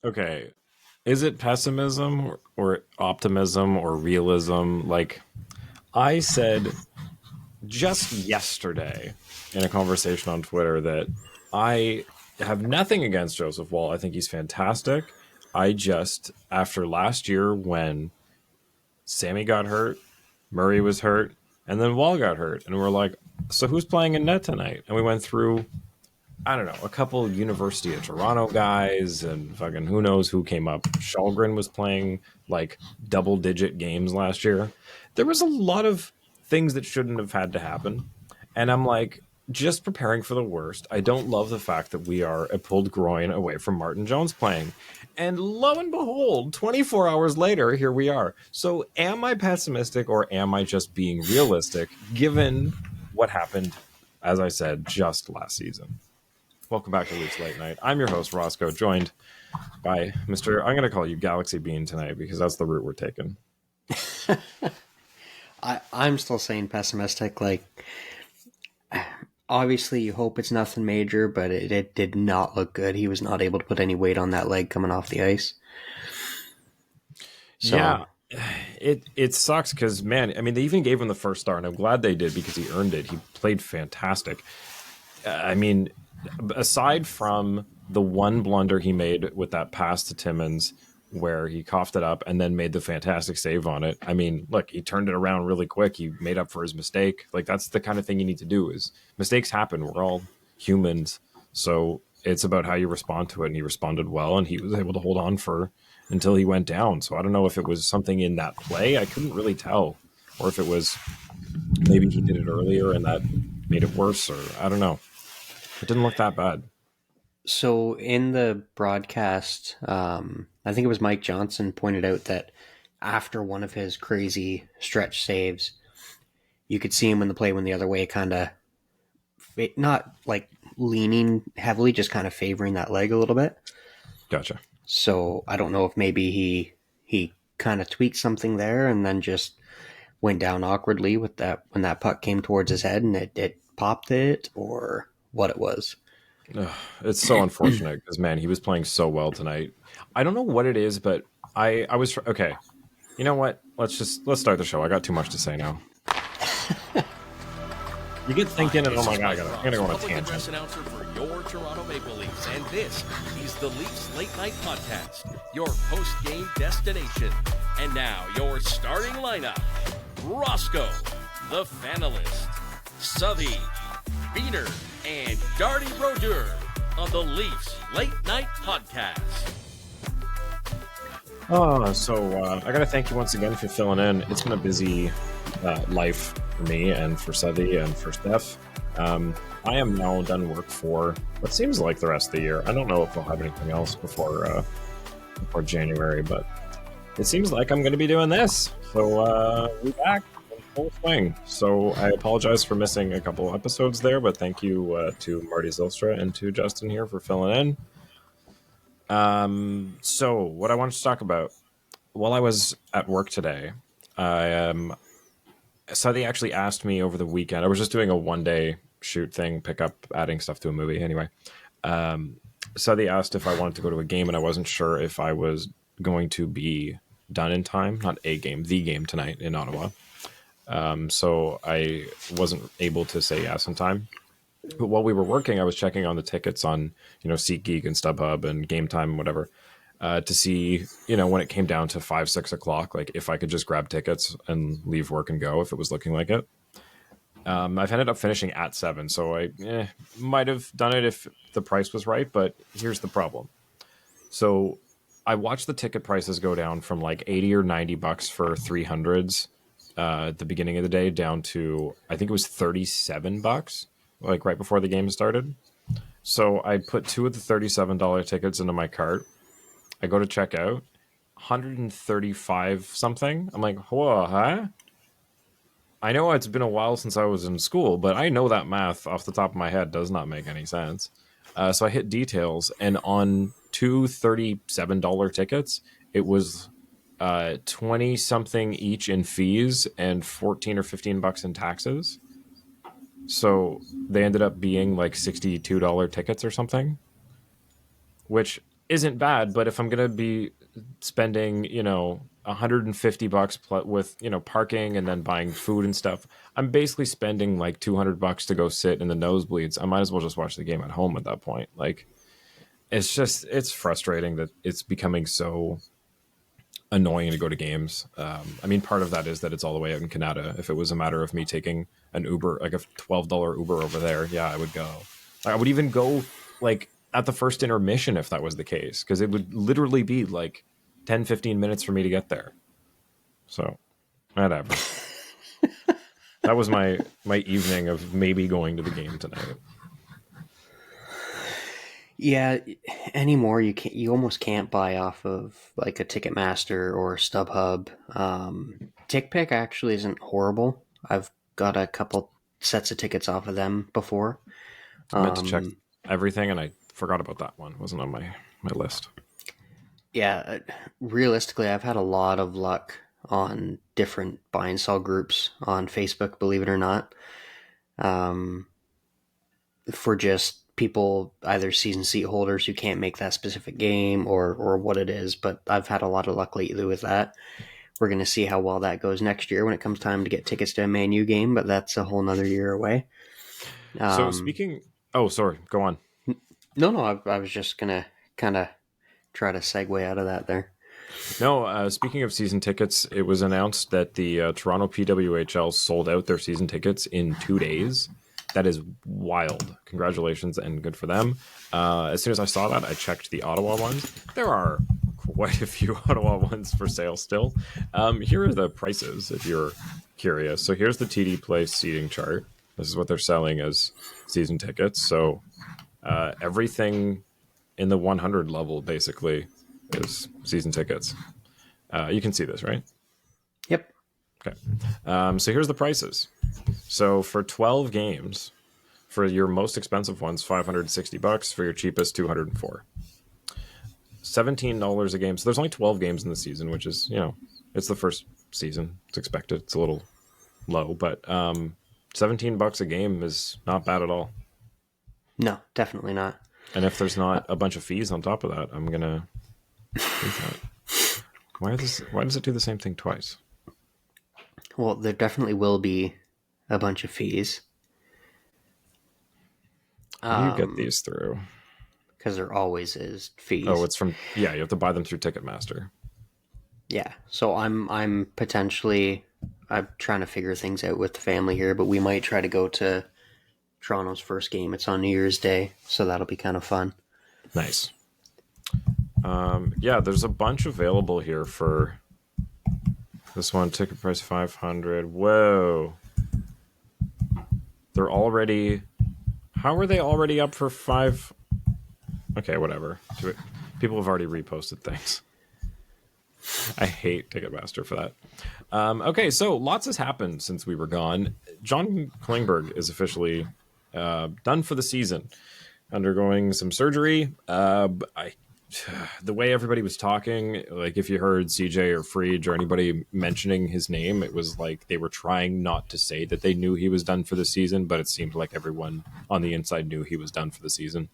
Okay, is it pessimism or optimism or realism? Like I said just yesterday in a conversation on Twitter that I have nothing against Joseph Woll. I think he's fantastic. I just, after last year when Sammy got hurt, Murray was hurt, and then Wall got hurt, and we're like, so who's playing in net tonight? And we went through, I don't know, a couple University of Toronto guys, and fucking who knows who came up. Shalgren was playing like double digit games last year. There was a lot of things that shouldn't have had to happen. And I'm like, just preparing for the worst. I don't love the fact that we are a pulled groin away from Martin Jones playing. And lo and behold, 24 hours later, here we are. So am I pessimistic or am I just being realistic given what happened, as I said, just last season? Welcome back to Leafs Late Night. I'm your host, Roscoe, joined by Mr. I'm going to call you Galaxy Biehn tonight because that's the route we're taking. I'm still saying pessimistic. Like, obviously, you hope it's nothing major, but it did not look good. He was not able to put any weight on that leg coming off the ice. So, yeah, it sucks because, man, I mean, they even gave him the first star, and I'm glad they did because he earned it. He played fantastic. I mean, aside from the one blunder he made with that pass to Timmins where he coughed it up and then made the fantastic save on it. I mean, look, he turned it around really quick. He made up for his mistake. Like, that's the kind of thing you need to do. Is mistakes happen. We're all humans. So it's about how you respond to it. And he responded well, and he was able to hold on for until he went down. So I don't know if it was something in that play. I couldn't really tell. Or if it was maybe he did it earlier and that made it worse, or I don't know. It didn't look that bad. So in the broadcast, I think it was Mike Johnson pointed out that after one of his crazy stretch saves, you could see him in the play when the other way, kind of not like leaning heavily, just kind of favoring that leg a little bit. Gotcha. So I don't know if maybe he kind of tweaked something there and then just went down awkwardly with that when that puck came towards his head and it popped it, or what it was. It's so unfortunate because, man, he was playing so well tonight. I don't know what it is, but I was okay. You know what? Let's start the show. I got too much to say now. You get thinking, and oh my god, I'm gonna go on a tangent. Announcer for your Toronto Maple Leafs, and this is the Leafs Late Night Podcast, your post-game destination. And now your starting lineup: Roscoe, the Fanalist, Southey, Biehn, and Darty Brodeur on the Leafs Late Night Podcast. So I got to thank you once again for filling in. It's been a busy life for me and for Southey and for Steph. I am now done work for what seems like the rest of the year. I don't know if I'll have anything else before January, but it seems like I'm going to be doing this. So we're back. Full swing. So I apologize for missing a couple episodes there, but thank you to Marty Zylstra and to Justin here for filling in. So what I wanted to talk about while I was at work today, Southey actually asked me over the weekend. I was just doing a one-day shoot thing, pick up, adding stuff to a movie. Anyway, Southey asked if I wanted to go to a game, and I wasn't sure if I was going to be done in time. Not a game, the game tonight in Ottawa. So I wasn't able to say yes in time. But while we were working, I was checking on the tickets on, SeatGeek and StubHub and Game Time and whatever, to see, when it came down to 5, 6 o'clock, like if I could just grab tickets and leave work and go if it was looking like it. I've ended up finishing at 7, so I might have done it if the price was right, but here's the problem. So I watched the ticket prices go down from like 80 or 90 bucks for 300s. At the beginning of the day down to, I think it was 37 bucks, like right before the game started. So I put 2 of the $37 tickets into my cart. I go to check out, 135 something. I'm like, whoa, huh? I know it's been a while since I was in school, but I know that math off the top of my head does not make any sense. So I hit details, and on 2 $37 tickets, it was 20 something each in fees and 14 or 15 bucks in taxes. So they ended up being like $62 tickets or something, which isn't bad, but if I'm going to be spending, $150 with, parking and then buying food and stuff, I'm basically spending like $200 to go sit in the nosebleeds. I might as well just watch the game at home at that point. Like, it's frustrating that it's becoming so annoying to go to games. I mean, part of that is that it's all the way out in Canada. If it was a matter of me taking an Uber, like a $12 Uber over there, yeah, I would go. I would even go like at the first intermission if that was the case, because it would literally be like 10-15 minutes for me to get there. So whatever. That was my evening of maybe going to the game tonight. Yeah, anymore you almost can't buy off of like a Ticketmaster or StubHub. TickPick actually isn't horrible. I've got a couple sets of tickets off of them before. I meant to check everything and I forgot about that one. It wasn't on my list. Yeah, realistically, I've had a lot of luck on different buy and sell groups on Facebook, believe it or not. For just people, either season seat holders who can't make that specific game or what it is, but I've had a lot of luck lately with that. We're going to see how well that goes next year when it comes time to get tickets to a Man U game, but that's a whole nother year away. So speaking... Oh, sorry. Go on. No, I was just going to kind of try to segue out of that there. No, speaking of season tickets, it was announced that the Toronto PWHL sold out their season tickets in 2 days. That is wild. Congratulations and good for them. As soon as I saw that, I checked the Ottawa ones. There are quite a few Ottawa ones for sale still. Here are the prices if you're curious. So here's the TD Place seating chart. This is what they're selling as season tickets. So everything in the 100 level basically is season tickets. You can see this, right? Yep. Okay. So here's the prices. So for 12 games, for your most expensive ones, $560. For your cheapest, $204. $17 a game. So there's only 12 games in the season, which is, it's the first season. It's expected. It's a little low, but $17 a game is not bad at all. No, definitely not. And if there's not a bunch of fees on top of that, I'm gonna. Why does it do the same thing twice? Well, there definitely will be a bunch of fees. How do you get these through? Because there always is fees. Oh, it's from... Yeah, you have to buy them through Ticketmaster. Yeah, so I'm potentially... I'm trying to figure things out with the family here, but we might try to go to Toronto's first game. It's on New Year's Day, so that'll be kind of fun. Nice. Yeah, there's a bunch available here for this one. Ticket price $500. Whoa. They're already... How are they already up for $5? Okay, whatever. People have already reposted things. I hate Ticketmaster for that. Okay, so lots has happened since we were gone. John Klingberg is officially done for the season, undergoing some surgery. The way everybody was talking, like if you heard CJ or Freed or anybody mentioning his name, it was like they were trying not to say that they knew he was done for the season, but it seemed like everyone on the inside knew he was done for the season.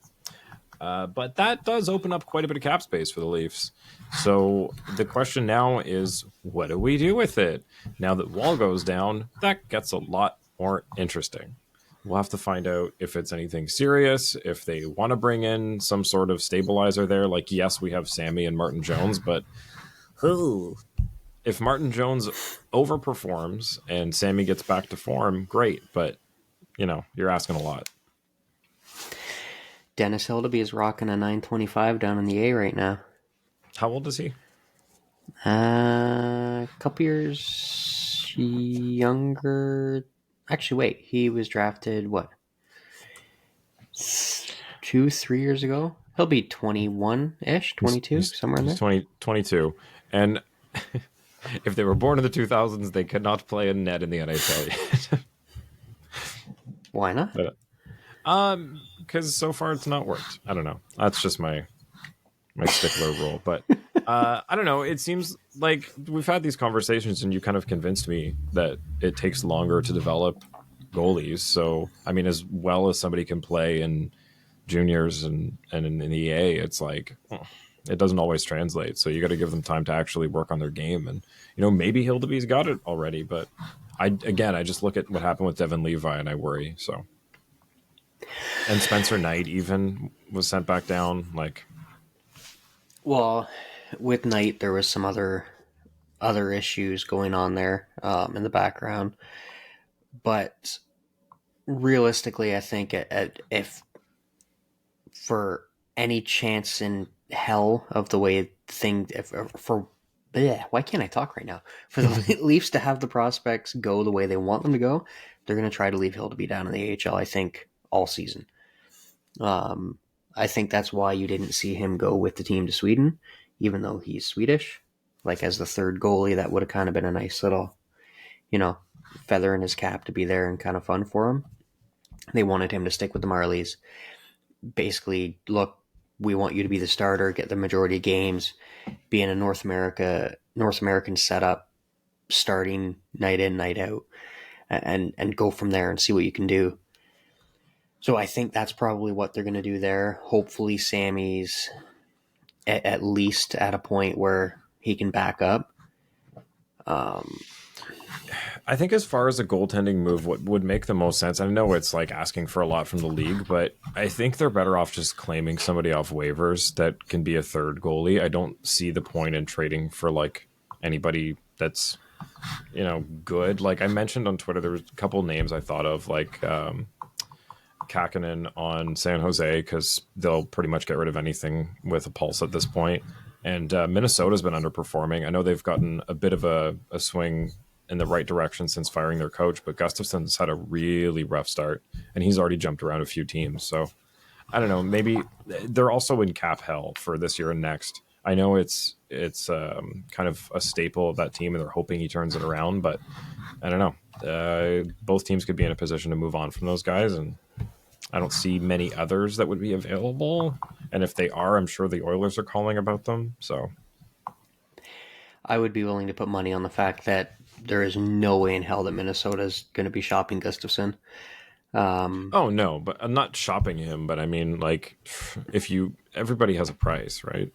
But that does open up quite a bit of cap space for the Leafs. So the question now is, what do we do with it? Now that Woll goes down, that gets a lot more interesting. We'll have to find out if it's anything serious, if they want to bring in some sort of stabilizer there. Like, yes, we have Sammy and Martin Jones, but if Martin Jones overperforms and Sammy gets back to form, great. But, you're asking a lot. Dennis Hildeby is rocking a 925 down in the A right now. How old is he? A couple years younger. Actually, wait. He was drafted, 2-3 years ago? He'll be 21-ish, 22, somewhere in there. 22. And if they were born in the 2000s, they could not play a net in the NHL yet. Why not? Because so far it's not worked. I don't know. That's just my stickler rule. But I don't know. It seems like we've had these conversations and you kind of convinced me that it takes longer to develop goalies. So, I mean, as well as somebody can play in juniors and in the EA, it's like, it doesn't always translate. So you got to give them time to actually work on their game. And, maybe Hildeby's got it already, but I just look at what happened with Devin Levi and I worry. So, and Spencer Knight even was sent back down. Well, with Knight, there was some other issues going on there in the background. But realistically, I think if for any chance in hell of the way why can't I talk right now? For the Leafs to have the prospects go the way they want them to go, they're going to try to leave Hildeby down in the AHL, I think, all season. I think that's why you didn't see him go with the team to Sweden, even though he's Swedish. As the third goalie, that would have kind of been a nice little, feather in his cap to be there and kind of fun for him. They wanted him to stick with the Marlies. Basically, look, we want you to be the starter, get the majority of games, be in a North American setup, starting night in, night out, and go from there and see what you can do. So I think that's probably what they're going to do there. Hopefully Sammy's at least at a point where he can back up. I think as far as a goaltending move, what would make the most sense, I know it's asking for a lot from the league, but I think they're better off just claiming somebody off waivers that can be a third goalie. I don't see the point in trading for anybody that's, good. I mentioned on Twitter, there was a couple names I thought of, Kakkonen on San Jose, because they'll pretty much get rid of anything with a pulse at this point. And Minnesota's been underperforming. I know they've gotten a bit of a swing in the right direction since firing their coach, but Gustafson's had a really rough start, and he's already jumped around a few teams. So I don't know. Maybe they're also in cap hell for this year and next. I know it's kind of a staple of that team, and they're hoping he turns it around, but I don't know. Both teams could be in a position to move on from those guys, and I don't see many others that would be available. And if they are, I'm sure the Oilers are calling about them. So I would be willing to put money on the fact that there is no way in hell that Minnesota is going to be shopping Gustafsson. Oh no, but I'm not shopping him. But I mean, everybody has a price, right?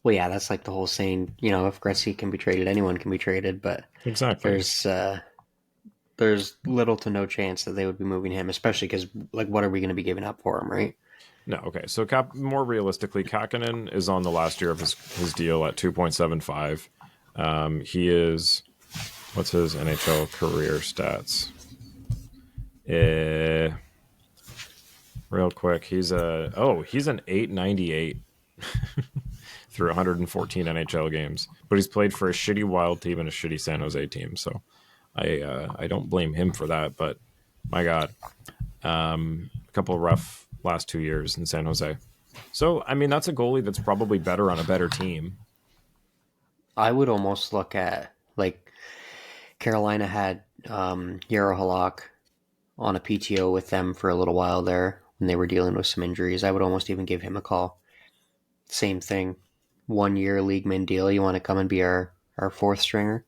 Well, yeah, that's the whole saying. If Gretzky can be traded, anyone can be traded. But exactly, there's little to no chance that they would be moving him, especially because what are we going to be giving up for him, right? No, okay. So more realistically, Kakkonen is on the last year of his deal at 2.75. He is, what's his NHL career stats? Real quick, he's an 898 through 114 NHL games, but he's played for a shitty Wild team and a shitty San Jose team. So I don't blame him for that, but my God, a couple of rough last 2 years in San Jose. So, I mean, that's a goalie that's probably better on a better team. I would almost look at, Carolina had Jaro Halak on a PTO with them for a little while there when they were dealing with some injuries. I would almost even give him a call. Same thing. 1 year league min deal. You want to come and be our fourth stringer?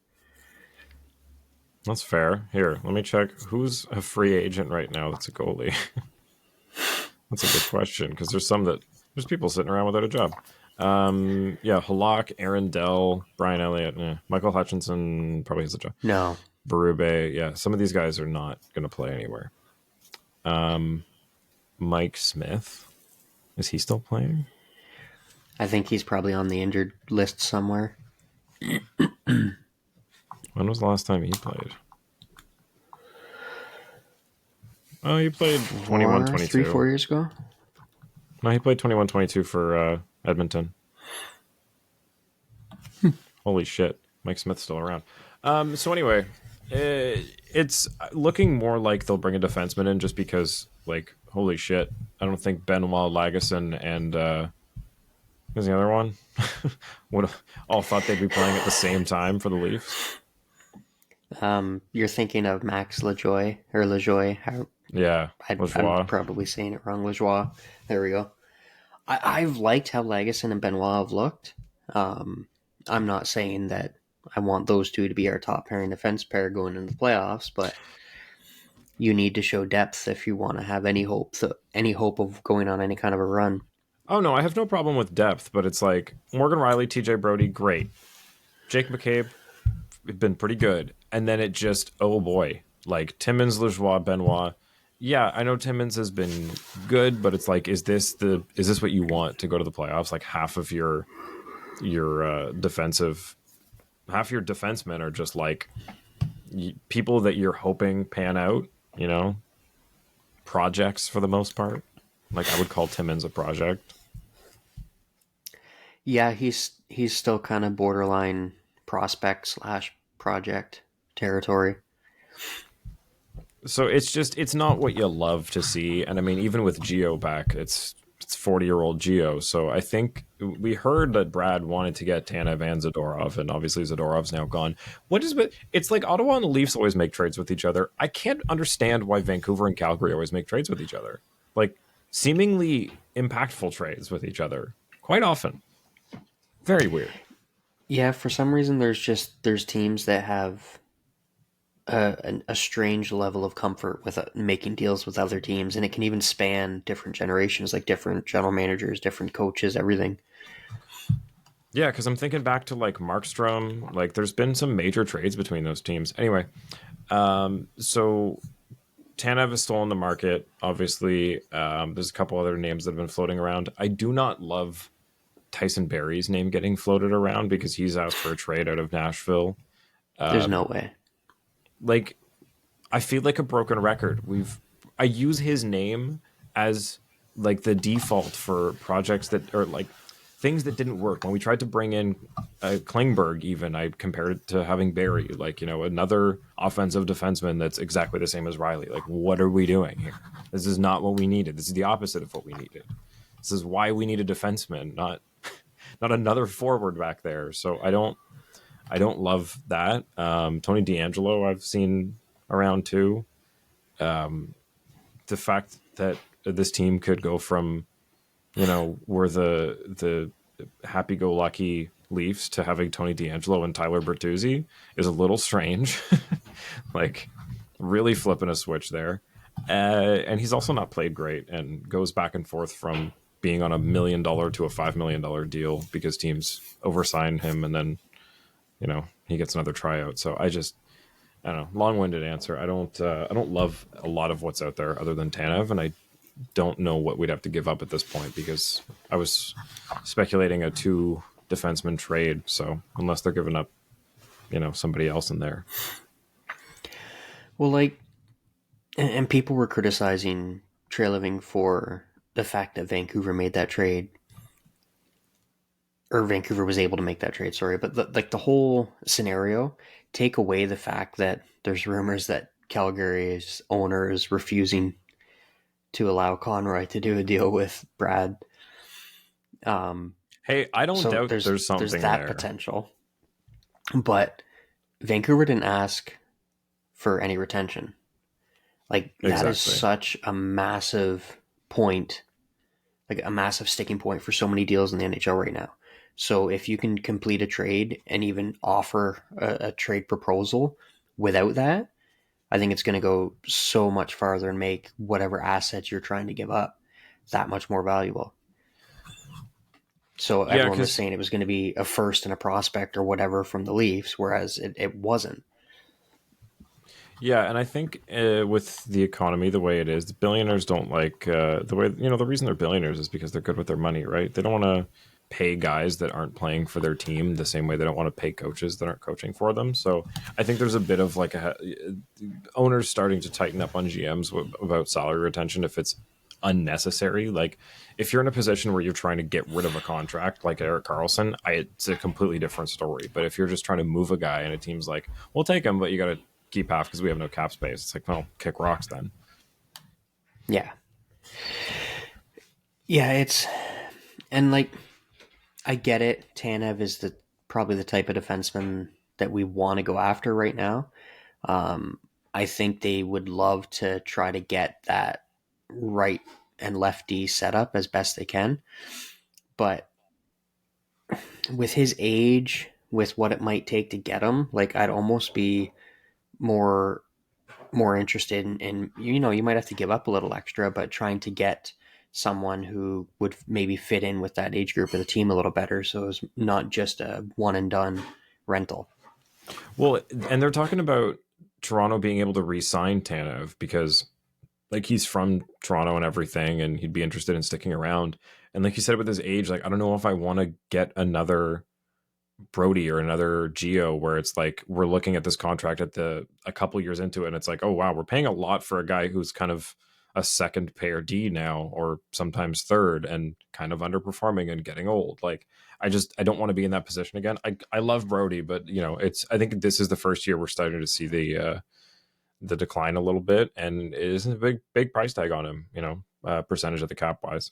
That's fair. Here, let me check. Who's a free agent right now that's a goalie? That's a good question, because there's people sitting around without a job. Halak, Aaron Dell, Brian Elliott, Michael Hutchinson probably has a job. No. Berube, some of these guys are not going to play anywhere. Mike Smith, is he still playing? I think he's probably on the injured list somewhere. When was the last time he played? Oh, he played 21-22. 4 years ago? No, he played 21-22 for Edmonton. Holy shit. Mike Smith's still around. So anyway, it's looking more like they'll bring a defenseman in just because, holy shit. I don't think Benoit, Lagesson, and who's the other one? Would all thought they'd be playing at the same time for the Leafs. You're thinking of Max Lajoie, or Lajoie. Yeah, I'm probably saying it wrong. Lajoie. There we go. I've liked how Lagesson and Benoit have looked. I'm not saying that I want those two to be our top pairing defense pair going into the playoffs, but you need to show depth if you want to have any hope of going on any kind of a run. Oh no, I have no problem with depth, but it's like Morgan Riley, TJ Brody, great. Jake McCabe, been pretty good. And then it just, oh boy, like Timmins, Lajoie, Benoit. Yeah, I know Timmins has been good, but it's like, is this what you want to go to the playoffs? Like half of your defensive, half your defensemen are just like people that you're hoping pan out. You know, projects for the most part. Like I would call Timmins a project. Yeah, he's still kind of borderline prospect slash project territory. So it's not what you love to see, and I mean even with Geo back, it's 40-year-old Geo. So I think we heard that Brad wanted to get Tanev and Zadorov, and obviously Zadorov's now gone. What is it? It's like Ottawa and the Leafs always make trades with each other. I can't understand why Vancouver and Calgary always make trades with each other, like seemingly impactful trades with each other quite often. Very weird. Yeah, for some reason there's teams that have a strange level of comfort with making deals with other teams, and it can even span different generations, like different general managers, different coaches, everything. Yeah, because I'm thinking back to like Markstrom. Like, there's been some major trades between those teams. Anyway, so Tanev is still on the market. Obviously, there's a couple other names that have been floating around. I do not love Tyson Berry's name getting floated around because he's asked for a trade out of Nashville. There's no way. Like, I feel like a broken record. I use his name as like the default for projects that are like things that didn't work. When we tried to bring in Klingberg, even I compared it to having Barry, like, you know, another offensive defenseman that's exactly the same as Riley. Like, what are we doing here? This is not what we needed. This is the opposite of what we needed. This is why we need a defenseman, not another forward back there. So I don't love that. Tony DeAngelo I've seen around too. The fact that this team could go from, you know, we're the happy-go-lucky Leafs to having Tony DeAngelo and Tyler Bertuzzi is a little strange. Like, really flipping a switch there. And he's also not played great and goes back and forth from being on $1 million to a $5 million deal because teams oversign him and then, you know, he gets another tryout. So I don't know, long-winded answer. I don't love a lot of what's out there other than Tanev, and I don't know what we'd have to give up at this point because I was speculating a 2 defenseman trade. So unless they're giving up, you know, somebody else in there. Well, like, and people were criticizing Treliving for the fact that Vancouver made that trade, or Vancouver was able to make that trade. Sorry, but the whole scenario, take away the fact that there's rumors that Calgary's owner is refusing to allow Conroy to do a deal with Brad. Hey, I don't doubt there's something there's that there. potential, but Vancouver didn't ask for any retention. Like, that is such a massive point, like a massive sticking point for so many deals in the NHL right now. So if you can complete a trade and even offer a trade proposal without that, I think it's going to go so much farther and make whatever assets you're trying to give up that much more valuable. So everyone was saying it was going to be a first and a prospect or whatever from the Leafs, whereas it wasn't. Yeah, and I think with the economy the way it is, the billionaires don't like the way, you know, the reason they're billionaires is because they're good with their money, right? They don't want to pay guys that aren't playing for their team the same way they don't want to pay coaches that aren't coaching for them. So I think there's a bit of like owners starting to tighten up on GMs about salary retention if it's unnecessary. Like, if you're in a position where you're trying to get rid of a contract like Erik Karlsson, it's a completely different story. But if you're just trying to move a guy and a team's like, we'll take him, but you got to keep half because we have no cap space, it's like, well, kick rocks then. Yeah, it's, and like, I get it. Tanev is probably the type of defenseman that we want to go after right now. I think they would love to try to get that right and lefty set up as best they can. But with his age, with what it might take to get him, like, I'd almost be more interested in, you know, you might have to give up a little extra, but trying to get someone who would maybe fit in with that age group of the team a little better. So it's not just a one and done rental. Well, and they're talking about Toronto being able to re-sign Tanev because like he's from Toronto and everything, and he'd be interested in sticking around. And like you said, with his age, like I don't know if I want to get another Brody or another Geo where it's like we're looking at this contract at a couple years into it, and it's like, oh wow, we're paying a lot for a guy who's kind of a second pair D now, or sometimes third, and kind of underperforming and getting old. Like I don't want to be in that position again. I love Brody, but I think this is the first year we're starting to see the decline a little bit, and it isn't a big price tag on him, percentage of the cap wise.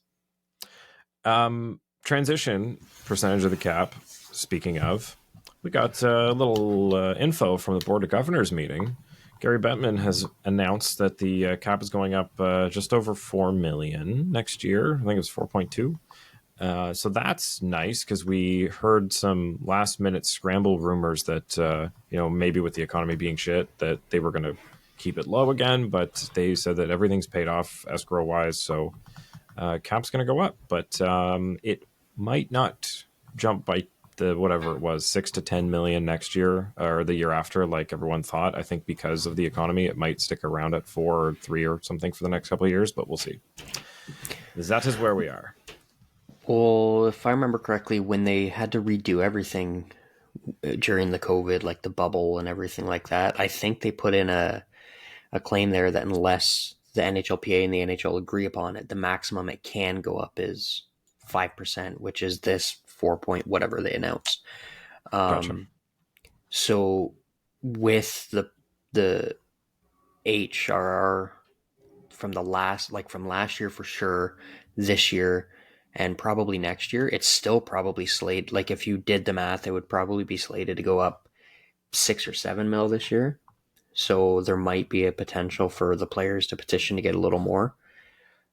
Transition percentage of the cap. Speaking of, we got a little info from the Board of Governors meeting. Gary Bettman has announced that the cap is going up just over $4 million next year. I think it was 4.2. So that's nice because we heard some last minute scramble rumors that, maybe with the economy being shit, that they were going to keep it low again. But they said that everything's paid off escrow wise. So cap's going to go up. But it might not jump by whatever it was, 6 to 10 million next year or the year after, like everyone thought. I think because of the economy, it might stick around at 4 or 3 or something for the next couple of years, but we'll see. That is where we are. Well, if I remember correctly, when they had to redo everything during the COVID, like the bubble and everything like that, I think they put in a claim there that unless the NHLPA and the NHL agree upon it, the maximum it can go up is 5%, which is this 4 point whatever they announced. Gotcha. So with the HRR from last year for sure, this year, and probably next year, it's still probably slated. Like if you did the math, it would probably be slated to go up 6 or 7 mil this year. So there might be a potential for the players to petition to get a little more.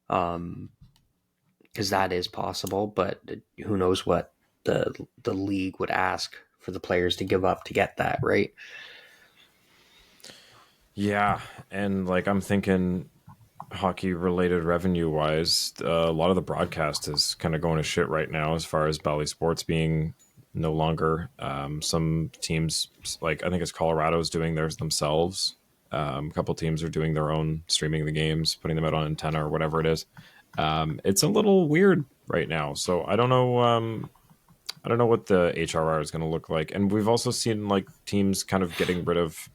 Because that is possible, but who knows what the league would ask for the players to give up to get that, right? Yeah, and like I'm thinking hockey related revenue wise, a lot of the broadcast is kind of going to shit right now as far as Bally Sports being no longer. Some teams, like I think it's Colorado's doing theirs themselves. A couple teams are doing their own, streaming the games, putting them out on antenna or whatever it is. It's a little weird right now, so I don't know. I don't know what the HRR is going to look like, and we've also seen like teams kind of getting rid of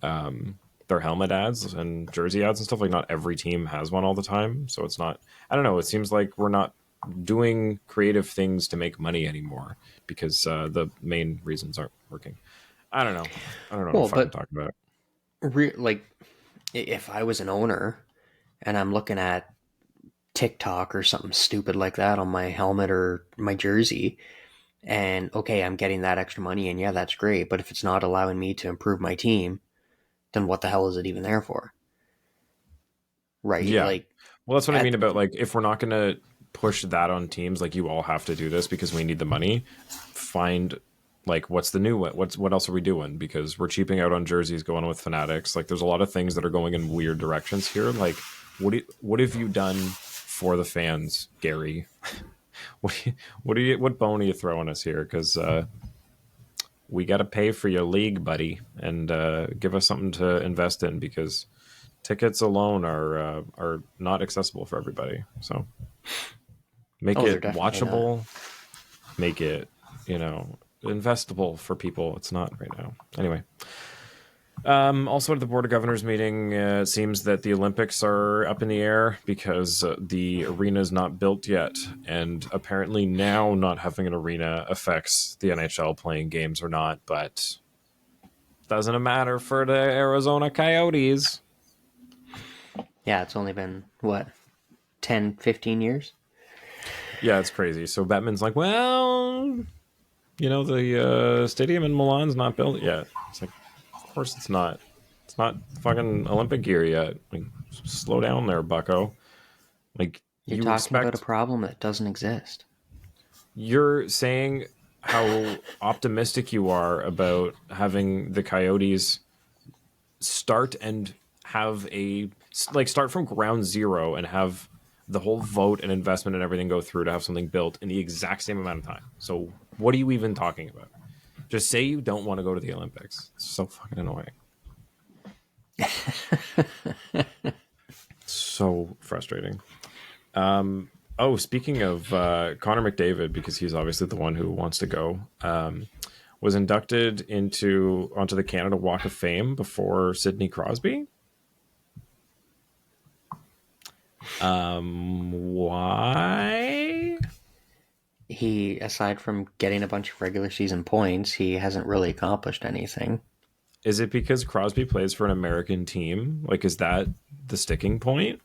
their helmet ads and jersey ads and stuff. Like not every team has one all the time, so it's not. I don't know. It seems like we're not doing creative things to make money anymore because the main reasons aren't working. I don't know. Well, if I can talk about it. Like, if I was an owner and I'm looking at TikTok or something stupid like that on my helmet or my jersey, and okay, I'm getting that extra money, and yeah, that's great. But if it's not allowing me to improve my team, then what the hell is it even there for? Right? Yeah. Like, well, that's what I mean about like if we're not going to push that on teams, like you all have to do this because we need the money. Find like what's the new one? What else are we doing? Because we're cheaping out on jerseys, going with Fanatics. Like there's a lot of things that are going in weird directions here. Like what have you done for the fans, Gary? What bone are you throwing us here? Because we got to pay for your league, buddy, and give us something to invest in because tickets alone are not accessible for everybody. So make it watchable, not. Make it investable for people. It's not right now. Anyway. Also at the Board of Governors meeting, it seems that the Olympics are up in the air because the arena is not built yet. And apparently now not having an arena affects the NHL playing games or not, but doesn't matter for the Arizona Coyotes. Yeah, it's only been, 10, 15 years? Yeah, it's crazy. So Bettman's like, well, the stadium in Milan's not built yet. It's like, of course it's not. It's not fucking Olympic gear yet. Like, slow down there, bucko. Like you're talking about a problem that doesn't exist. You're saying how optimistic you are about having the Coyotes start and have start from ground zero and have the whole vote and investment and everything go through to have something built in the exact same amount of time. So what are you even talking about? Just say you don't want to go to the Olympics. It's so fucking annoying. So frustrating. Speaking of Connor McDavid, because he's obviously the one who wants to go, was inducted onto the Canada Walk of Fame before Sidney Crosby. Why? He, aside from getting a bunch of regular season points, he hasn't really accomplished anything. Is it because Crosby plays for an American team? Like, is that the sticking point?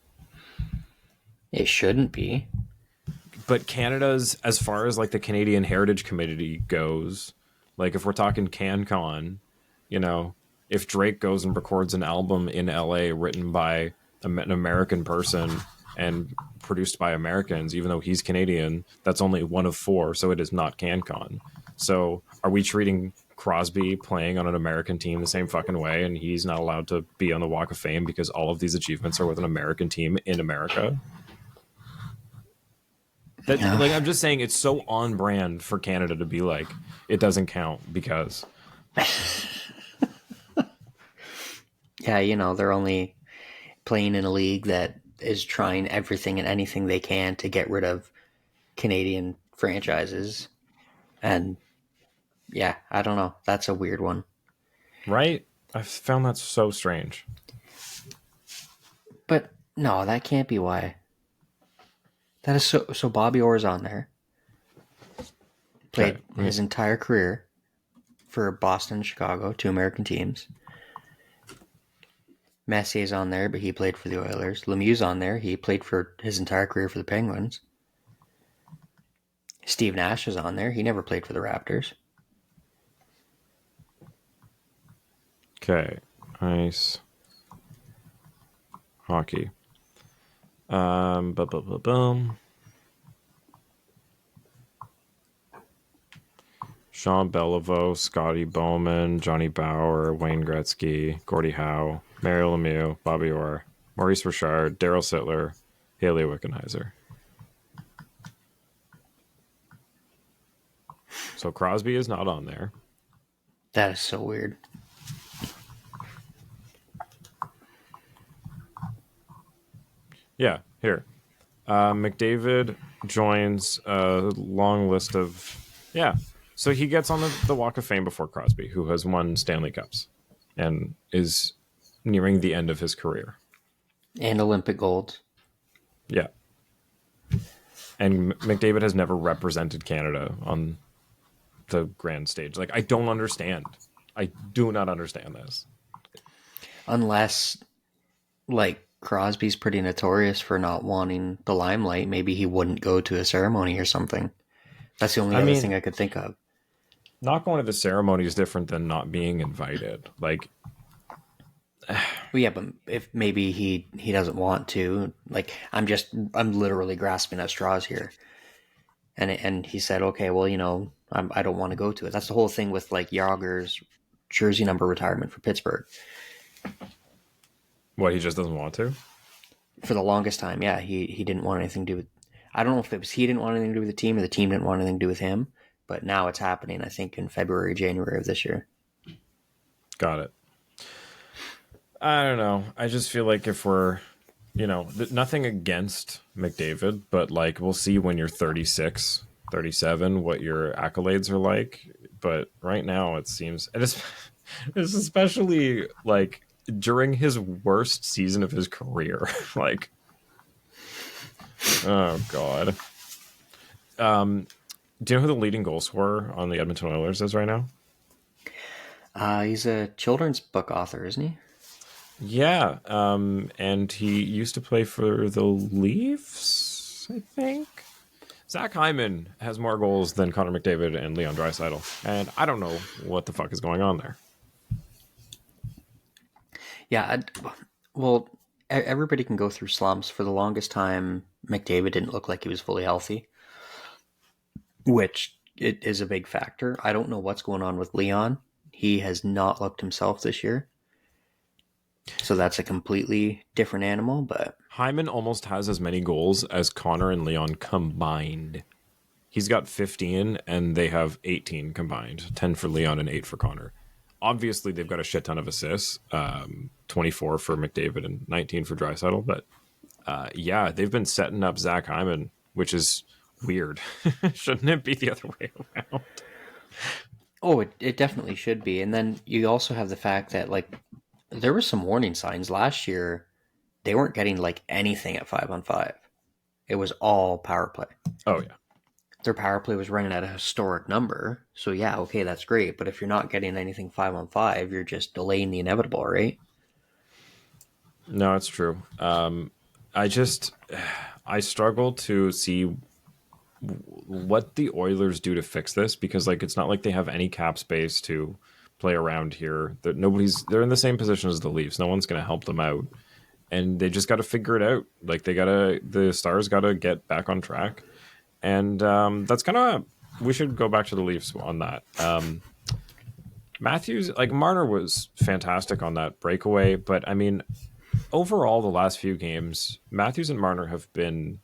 It shouldn't be. But Canada's, as far as like the Canadian Heritage Committee goes, like if we're talking CanCon, you know, if Drake goes and records an album in LA written by an American person and produced by Americans, even though he's Canadian, that's only one of 4, so it is not CanCon. So are we treating Crosby playing on an American team the same fucking way, and he's not allowed to be on the Walk of Fame because all of these achievements are with an American team in America? Like, I'm just saying, it's so on brand for Canada to be like, it doesn't count because... Yeah, you know, they're only playing in a league that is trying everything and anything they can to get rid of Canadian franchises. And yeah, I don't know. That's a weird one. Right? I found that so strange. But no, that can't be why. That is so Bobby Orr's on there. Played his entire career for Boston and Chicago, 2 American teams. Messier's on there, but he played for the Oilers. Lemieux's on there. He played for his entire career for the Penguins. Steve Nash is on there. He never played for the Raptors. Okay. Ice. Hockey. Boom. Sean Beliveau, Scotty Bowman, Johnny Bauer, Wayne Gretzky, Gordie Howe, Mario Lemieux, Bobby Orr, Maurice Richard, Daryl Sittler, Haley Wickenheiser. So Crosby is not on there. That is so weird. Yeah, here. McDavid joins a long list of... Yeah, so he gets on the Walk of Fame before Crosby, who has won Stanley Cups and is nearing the end of his career. And Olympic gold. Yeah. And McDavid has never represented Canada on the grand stage. Like, I don't understand. I do not understand this. Unless, like, Crosby's pretty notorious for not wanting the limelight. Maybe he wouldn't go to a ceremony or something. That's the only other thing I could think of. Not going to the ceremony is different than not being invited. Like, well, yeah, but if maybe he doesn't want to, like, I'm literally grasping at straws here. And he said, okay, well, you know, I don't want to go to it. That's the whole thing with like Yager's jersey number retirement for Pittsburgh. What, he just doesn't want to? For the longest time, yeah, he didn't want anything to do with... I don't know if it was he didn't want anything to do with the team or the team didn't want anything to do with him, but now it's happening, I think, in February, January of this year. Got it. I don't know. I just feel like if we're, you know, nothing against McDavid, but like we'll see when you're 36, 37, what your accolades are like. But right now it seems, it's especially like during his worst season of his career. Like, oh God. Do you know who the leading goal scorer on the Edmonton Oilers is right now? He's a children's book author, isn't he? Yeah, and he used to play for the Leafs, I think. Zach Hyman has more goals than Connor McDavid and Leon Draisaitl, and I don't know what the fuck is going on there. Yeah, well, everybody can go through slumps. For the longest time, McDavid didn't look like he was fully healthy, which it is a big factor. I don't know what's going on with Leon. He has not looked himself this year. So that's a completely different animal, but... Hyman almost has as many goals as Connor and Leon combined. He's got 15, and they have 18 combined. 10 for Leon and 8 for Connor. Obviously, they've got a shit ton of assists. 24 for McDavid and 19 for Draisaitl. But yeah, they've been setting up Zach Hyman, which is weird. Shouldn't it be the other way around? Oh, it definitely should be. And then you also have the fact that, like, there were some warning signs last year. They weren't getting, like, anything at 5-on-5. It was all power play. Oh, yeah. Their power play was running at a historic number. So, yeah, okay, that's great. But if you're not getting anything 5-on-5, you're just delaying the inevitable, right? No, it's true. I struggle to see what the Oilers do to fix this, because like it's not like they have any cap space to play around here. They're in the same position as the Leafs. No one's going to help them out, and they just got to figure it out. Like the Stars got to get back on track, and that's kind of, we should go back to the Leafs on that. Matthews, like Marner was fantastic on that breakaway, but I mean, overall the last few games, Matthews and Marner have been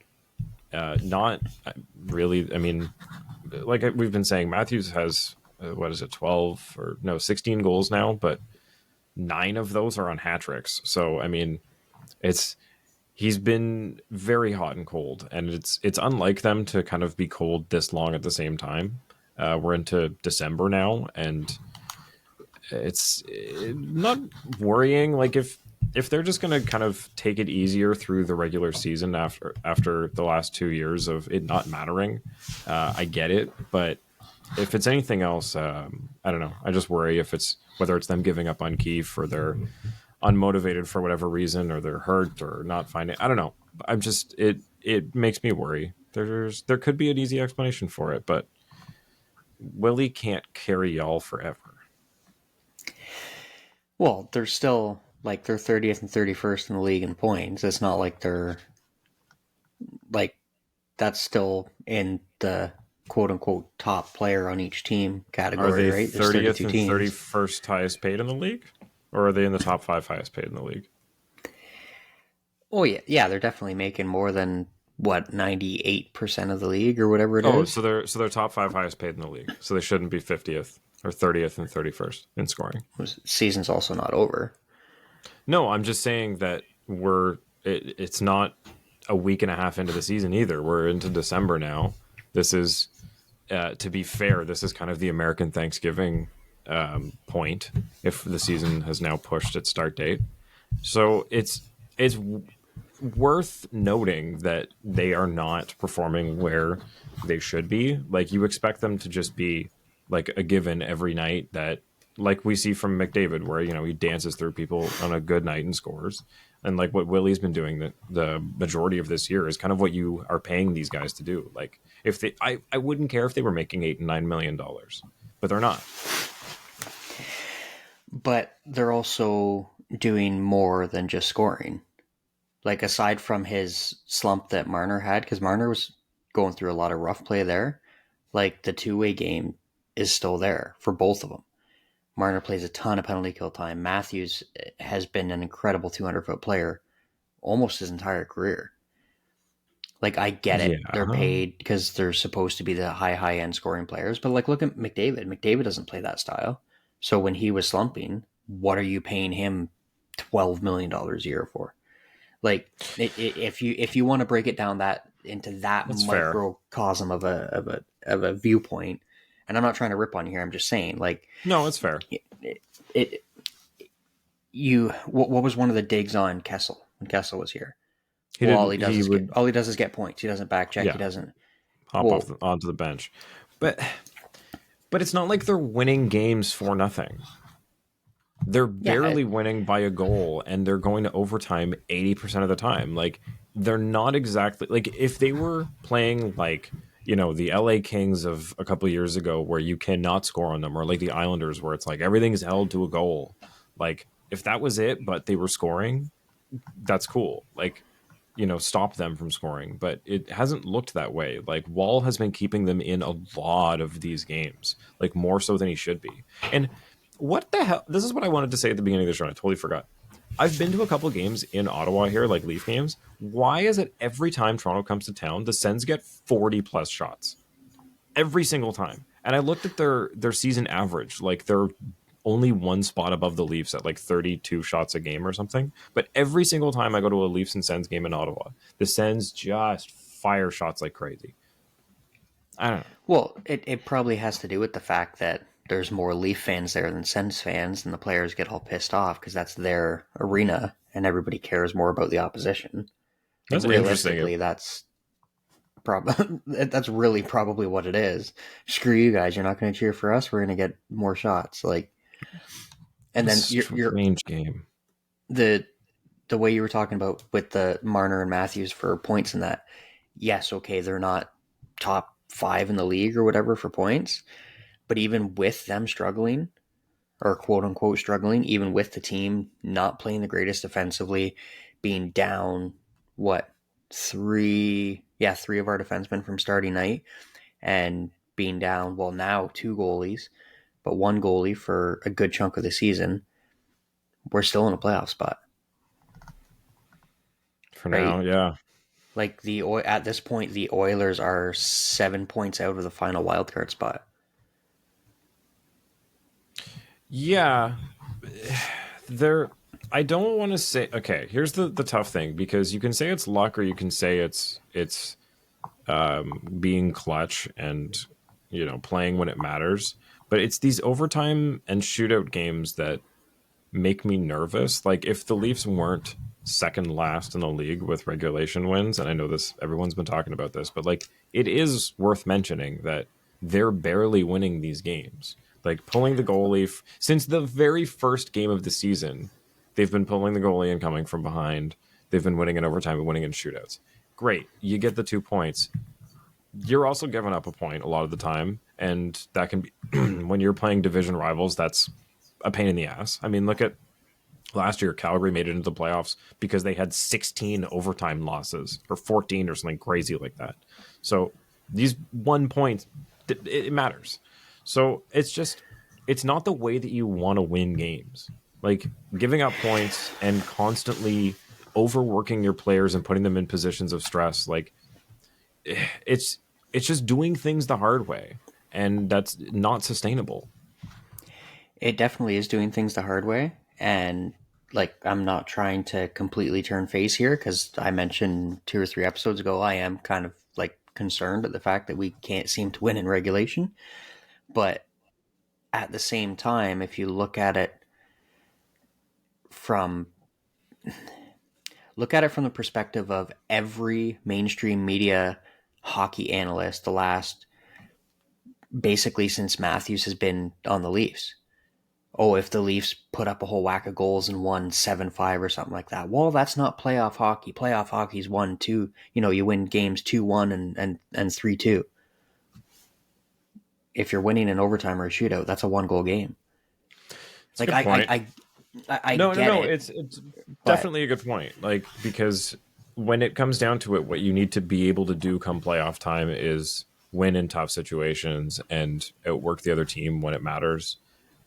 not really. I mean, like we've been saying, Matthews has 16 goals now, but 9 of those are on hat tricks. So I mean, he's been very hot and cold, and it's unlike them to kind of be cold this long at the same time. We're into December now, and it's not worrying. Like if they're just going to kind of take it easier through the regular season after the last 2 years of it not mattering, I get it. But if it's anything else, I don't know. I just worry if it's whether it's them giving up on Keefe, or they're unmotivated for whatever reason, or they're hurt or not finding. I don't know. I'm just it makes me worry. There could be an easy explanation for it, but Willie can't carry y'all forever. Well, they're still, like, they're 30th and 31st in the league in points. It's not like they're, like, that's still in the quote-unquote top player on each team category, Are they right? There's 30th and teams. 31st highest paid in the league? Or are they in the top 5 highest paid in the league? Oh, yeah. Yeah, they're definitely making more than, 98% of the league or whatever it is? So they're top 5 highest paid in the league. So they shouldn't be 50th or 30th and 31st in scoring. Season's also not over. No, I'm just saying that it's not a week and a half into the season either. We're into December now. This is, to be fair, this is kind of the American Thanksgiving point if the season has now pushed its start date. So it's worth noting that they are not performing where they should be. Like, you expect them to just be like a given every night, that like we see from McDavid, where he dances through people on a good night and scores. And like what Willie's been doing the majority of this year is kind of what you are paying these guys to do. Like, if I wouldn't care if they were making $8 and $9 million, but they're not. But they're also doing more than just scoring. Like, aside from his slump that Marner had, because Marner was going through a lot of rough play there, like, the two-way game is still there for both of them. Marner plays a ton of penalty kill time. Matthews has been an incredible 200-foot player almost his entire career. Like, I get it. Yeah. They're paid because they're supposed to be the high-end scoring players. But, like, look at McDavid. McDavid doesn't play that style. So when he was slumping, what are you paying him $12 million a year for? Like, if you want to break it down into that That's microcosm of a viewpoint, and I'm not trying to rip on you here, I'm just saying, like, no, it's fair. What was one of the digs on Kessel when Kessel was here? All he does is get points. He doesn't back check. Yeah. He doesn't hop onto the bench. But it's not like they're winning games for nothing. They're barely winning by a goal, and they're going to overtime 80% of the time. Like, they're not exactly like if they were playing like, the LA Kings of a couple of years ago, where you cannot score on them, or like the Islanders, where it's like everything's held to a goal. Like, if that was it, but they were scoring, that's cool. Like, stop them from scoring. But it hasn't looked that way. Like, Woll has been keeping them in a lot of these games, like more so than he should be. And what the hell? This is what I wanted to say at the beginning of the show, and I totally forgot. I've been to a couple games in Ottawa here, like Leaf games. Why is it every time Toronto comes to town, the Sens get 40 plus shots every single time? And I looked at their season average, like they're only one spot above the Leafs at like 32 shots a game or something. But every single time I go to a Leafs and Sens game in Ottawa, the Sens just fire shots like crazy. I don't know. Well, it probably has to do with the fact that there's more Leaf fans there than Sens fans, and the players get all pissed off because that's their arena, and everybody cares more about the opposition. That's Realistically, interesting. that's really probably what it is. Screw you guys! You're not going to cheer for us. We're going to get more shots. Like, and then you're Strange game. the way you were talking about with the Marner and Matthews for points in that. Yes, okay, they're not top 5 in the league or whatever for points, but even with them struggling, or quote unquote struggling, even with the team not playing the greatest defensively, being down three of our defensemen from starting night, and being down, well, now 2 goalies, but 1 goalie for a good chunk of the season, we're still in a playoff spot. For now, yeah. Like at this point, the Oilers are 7 points out of the final wildcard spot. Yeah, I don't want to say. Okay, here's the tough thing, because you can say it's luck or you can say it's being clutch and playing when it matters. But it's these overtime and shootout games that make me nervous. Like if the Leafs weren't second last in the league with regulation wins, and I know this, everyone's been talking about this, but like it is worth mentioning that they're barely winning these games. Like pulling the goalie since the very first game of the season, they've been pulling the goalie and coming from behind. They've been winning in overtime and winning in shootouts. Great, you get the 2 points. You're also giving up a point a lot of the time, and that can be when you're playing division rivals. That's a pain in the ass. I mean, look at last year. Calgary made it into the playoffs because they had 16 overtime losses, or 14 or something crazy like that. So these 1 point, it matters. So it's not the way that you want to win games. Like giving up points and constantly overworking your players and putting them in positions of stress. Like it's just doing things the hard way, and that's not sustainable. It definitely is doing things the hard way. And like, I'm not trying to completely turn face here, because I mentioned 2 or 3 episodes ago, I am kind of like concerned at the fact that we can't seem to win in regulation. But at the same time, if you look at it from the perspective of every mainstream media hockey analyst, the last, basically since Matthews has been on the Leafs. Oh, if the Leafs put up a whole whack of goals and won 7-5 or something like that. Well, that's not playoff hockey. Playoff hockey's 1-2. You win games 2-1 and 3-2. If you're winning an overtime or a shootout, that's a 1-goal game. That's like I no, get it's definitely a good point. Like, because when it comes down to it, what you need to be able to do come playoff time is win in tough situations and outwork the other team when it matters.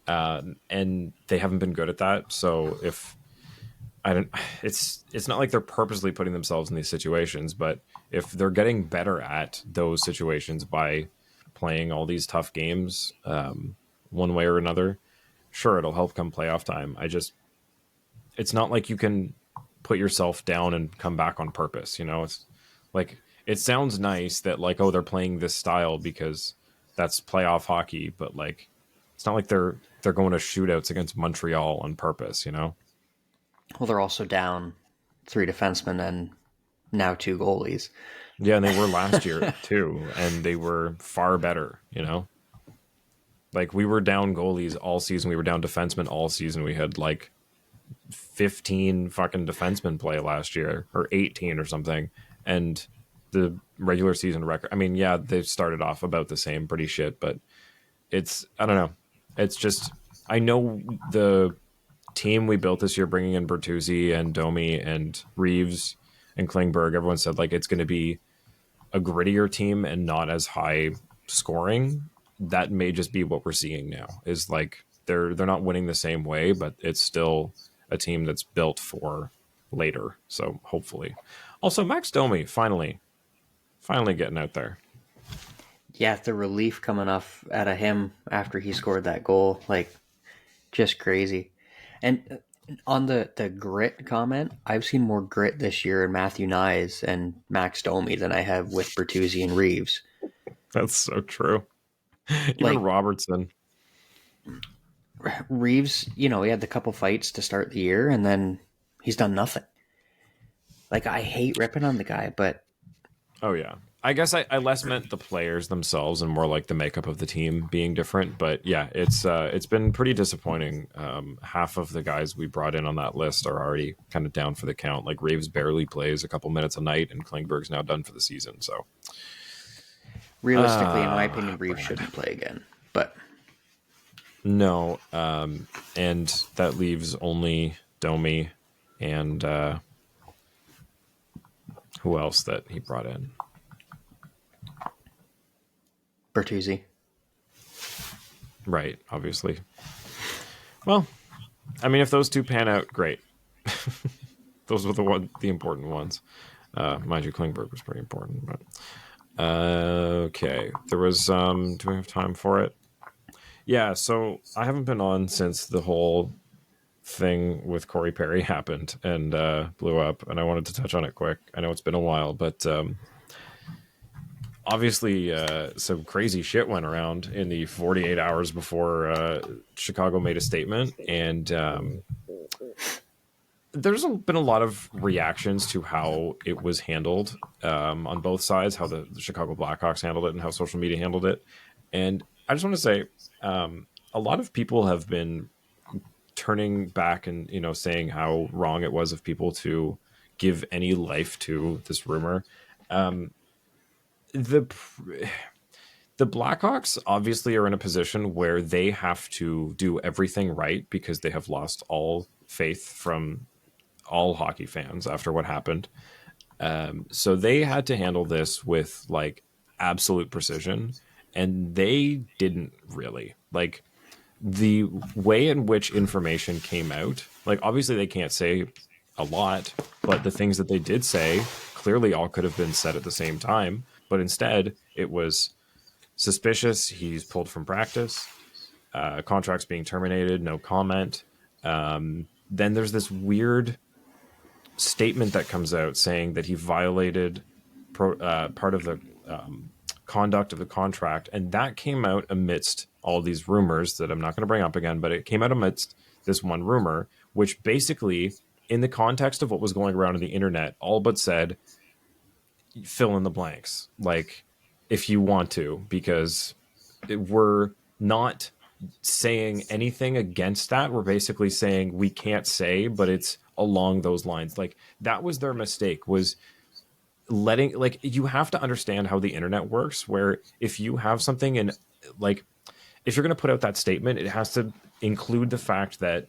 And they haven't been good at that. So it's not like they're purposely putting themselves in these situations, but if they're getting better at those situations by playing all these tough games, one way or another, sure, it'll help come playoff time. It's not like you can put yourself down and come back on purpose. It's like, it sounds nice that like, oh, they're playing this style because that's playoff hockey, but like, it's not like they're going to shootouts against Montreal on purpose, Well, they're also down 3 defensemen and now 2 goalies. Yeah, and they were last year too, and they were far better, Like, we were down goalies all season. We were down defensemen all season. We had like 15 fucking defensemen play last year, or 18 or something. And the regular season record, I mean, yeah, they started off about the same, pretty shit, but I don't know. It's just, I know the team we built this year, bringing in Bertuzzi and Domi and Reaves and Klingberg, everyone said like it's going to be a grittier team and not as high scoring. That may just be what we're seeing now, is like they're not winning the same way, but it's still a team that's built for later. So hopefully. Also, Max Domi finally getting out there. Yeah, the relief coming off out of him after he scored that goal, like, just crazy. And on the grit comment, I've seen more grit this year in Matthew Nyes and Max Domi than I have with Bertuzzi and Reaves. That's so true. Even Like, Robertson. Reaves, he had the couple fights to start the year, and then he's done nothing. Like, I hate ripping on the guy, but... Oh, yeah. I guess I less meant the players themselves and more like the makeup of the team being different. But yeah, it's been pretty disappointing. Half of the guys we brought in on that list are already kind of down for the count. Like Reaves barely plays a couple minutes a night, and Klingberg's now done for the season. So realistically, in my opinion, Reaves shouldn't play again. But no, and that leaves only Domi and who else that he brought in? Bertuzzi. Right, obviously. Well, I mean, if those two pan out, great. Those were the important ones. Mind you, Klingberg was pretty important. But okay, there was. Do we have time for it? Yeah. So I haven't been on since the whole thing with Corey Perry happened and blew up, and I wanted to touch on it quick. I know it's been a while, but. Obviously, some crazy shit went around in the 48 hours before Chicago made a statement. And there's been a lot of reactions to how it was handled on both sides, how the Chicago Blackhawks handled it and how social media handled it. And I just want to say a lot of people have been turning back and, saying how wrong it was of people to give any life to this rumor. The Blackhawks obviously are in a position where they have to do everything right because they have lost all faith from all hockey fans after what happened. So they had to handle this with like absolute precision, and they didn't really. Like the way in which information came out, like obviously they can't say a lot, but the things that they did say clearly all could have been said at the same time. But instead, it was suspicious. He's pulled from practice. Contracts being terminated. No comment. Then there's this weird statement that comes out saying that he violated part of the conduct of the contract. And that came out amidst all these rumors that I'm not going to bring up again, but it came out amidst this one rumor, which basically, in the context of what was going around on the internet, all but said, fill in the blanks, like if you want to, because we're not saying anything against that. We're basically saying we can't say, but it's along those lines. Like that was their mistake, was letting, like, you have to understand how the internet works, where if you have something and like if you're going to put out that statement, it has to include the fact that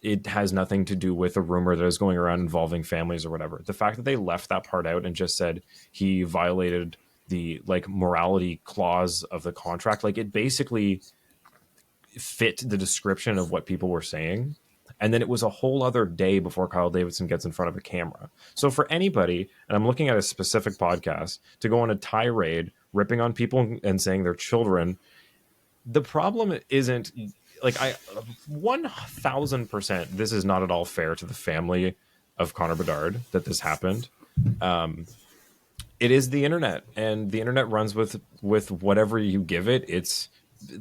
it has nothing to do with a rumor that is going around involving families or whatever. The fact that they left that part out and just said he violated the like morality clause of the contract, like it basically fit the description of what people were saying. And then it was a whole other day before Kyle Davidson gets in front of a camera. So for anybody, and I'm looking at a specific podcast, to go on a tirade ripping on people and saying they're children, the problem isn't like 1000%. This is not at all fair to the family of Connor Bedard that this happened. It is the internet, and the internet runs with whatever you give it. It's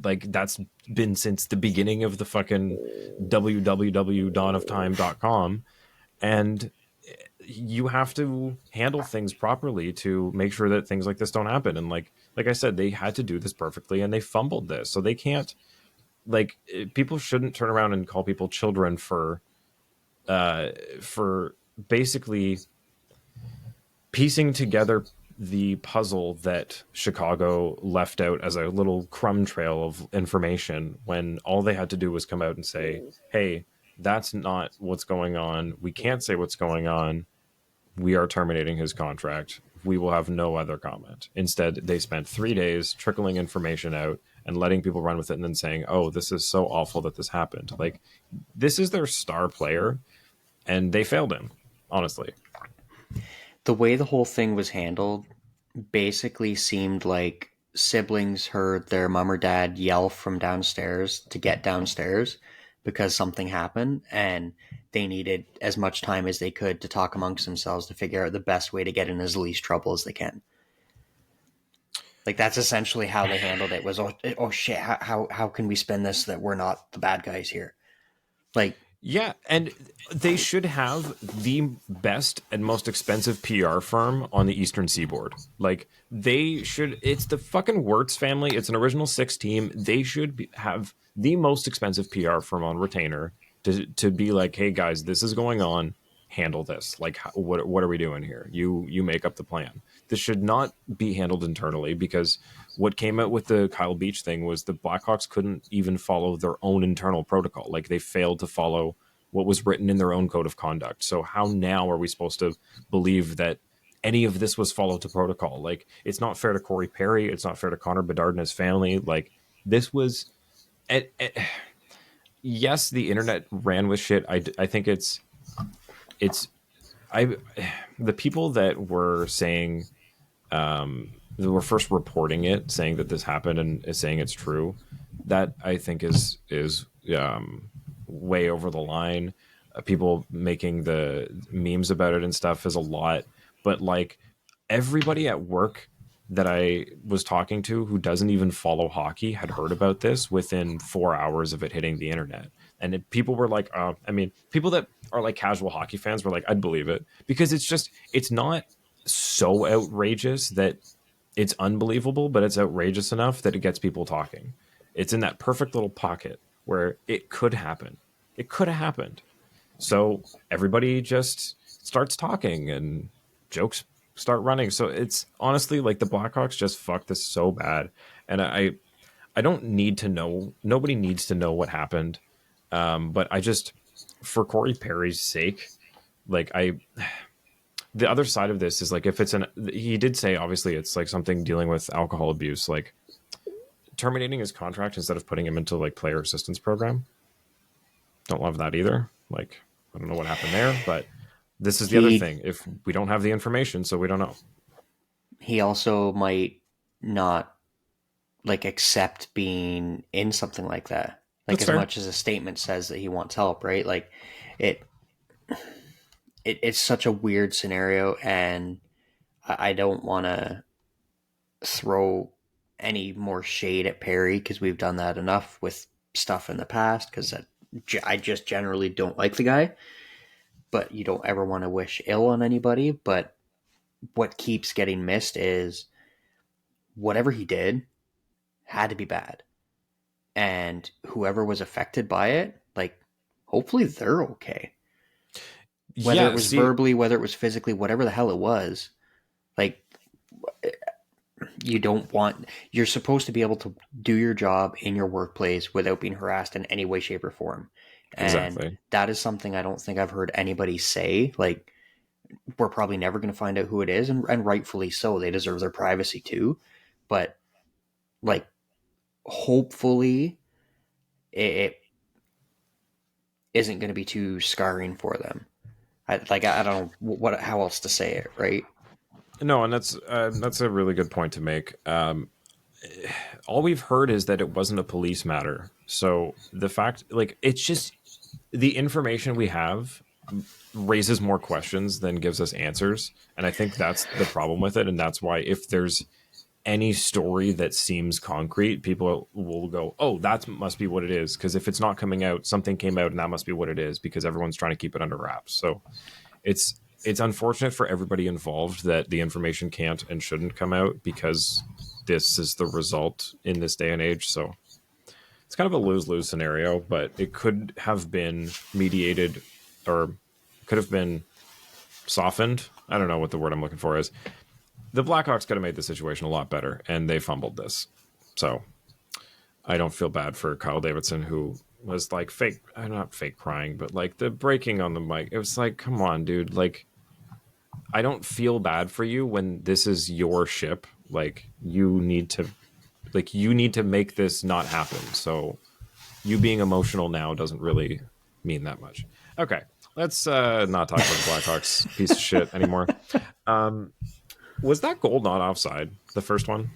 like that's been since the beginning of the fucking www.dawnofTime.com, and you have to handle things properly to make sure that things like this don't happen. And like I said, they had to do this perfectly, and they fumbled this, so they can't. Like, people shouldn't turn around and call people children for basically piecing together the puzzle that Chicago left out as a little crumb trail of information, when all they had to do was come out and say, hey, that's not what's going on. We can't say what's going on. We are terminating his contract. We will have no other comment. Instead, they spent 3 days trickling information out and letting people run with it and then saying, oh, this is so awful that this happened. Like, this is their star player, and they failed him, honestly. The way the whole thing was handled basically seemed like siblings heard their mom or dad yell from downstairs to get downstairs because something happened, and they needed as much time as they could to talk amongst themselves to figure out the best way to get in as least trouble as they can. Like, that's essentially how they handled it. Was, oh shit, how can we spin this so that we're not the bad guys here? Like, yeah, and they should have the best and most expensive PR firm on the Eastern Seaboard. Like, they should. It's the fucking Wirtz family. It's an original six team. They should have the most expensive PR firm on retainer to be like, hey guys, this is going on. Handle this. Like, what are we doing here? You make up the plan. This should not be handled internally, because what came out with the Kyle Beach thing was the Blackhawks couldn't even follow their own internal protocol. Like, they failed to follow what was written in their own code of conduct. So how now are we supposed to believe that any of this was followed to protocol? Like, it's not fair to Corey Perry. It's not fair to Connor Bedard and his family. Like, this was... yes, the internet ran with shit. I think the people that were saying, that were first reporting it, saying that this happened and is saying it's true, that I think is way over the line. People making the memes about it and stuff is a lot, but like, everybody at work that I was talking to who doesn't even follow hockey had heard about this within 4 hours of it hitting the internet. And people were like, people that are like casual hockey fans were like, I'd believe it, because it's not so outrageous that it's unbelievable, but it's outrageous enough that it gets people talking. It's in that perfect little pocket where it could happen. It could have happened. So everybody just starts talking and jokes start running. So it's honestly like the Blackhawks just fucked this so bad. And I don't need to know. Nobody needs to know what happened. But I just, for Corey Perry's sake, like the other side of this is like, if it's he did say, obviously it's like something dealing with alcohol abuse, like terminating his contract instead of putting him into like player assistance program. Don't love that either. Like, I don't know what happened there, but this is the other thing. If we don't have the information, so we don't know. He also might not like accept being in something like that. Like, that's as fair. Much as a statement says that he wants help, right? Like, it's such a weird scenario, and I don't want to throw any more shade at Perry, because we've done that enough with stuff in the past, because I just generally don't like the guy. But you don't ever want to wish ill on anybody. But what keeps getting missed is whatever he did had to be bad. And whoever was affected by it, like, hopefully they're okay. Whether it was verbally, whether it was physically, whatever the hell it was, like, you're supposed to be able to do your job in your workplace without being harassed in any way, shape, or form. Exactly. And that is something I don't think I've heard anybody say. Like, we're probably never going to find out who it is, and rightfully so. They deserve their privacy too. But, like, hopefully it isn't going to be too scarring for them. I don't know how else to say it, right? No, and that's a really good point to make. All we've heard is that it wasn't a police matter. So the fact, like, it's just the information we have raises more questions than gives us answers. And I think that's the problem with it. And that's why if there's any story that seems concrete, people will go, oh, that must be what it is. Because if it's not coming out, something came out and that must be what it is, because everyone's trying to keep it under wraps. So it's unfortunate for everybody involved that the information can't and shouldn't come out, because this is the result in this day and age. So it's kind of a lose-lose scenario, but it could have been mediated, or could have been softened. I don't know what the word I'm looking for is. The Blackhawks could have made the situation a lot better, and they fumbled this. So I don't feel bad for Kyle Davidson, who was like not fake crying, but like the breaking on the mic. It was like, come on, dude. Like, I don't feel bad for you when this is your ship. Like, you need to Like, you need to make this not happen. So you being emotional now doesn't really mean that much. Okay, let's not talk about the Blackhawks piece of shit anymore. Was that goal not offside, the first one?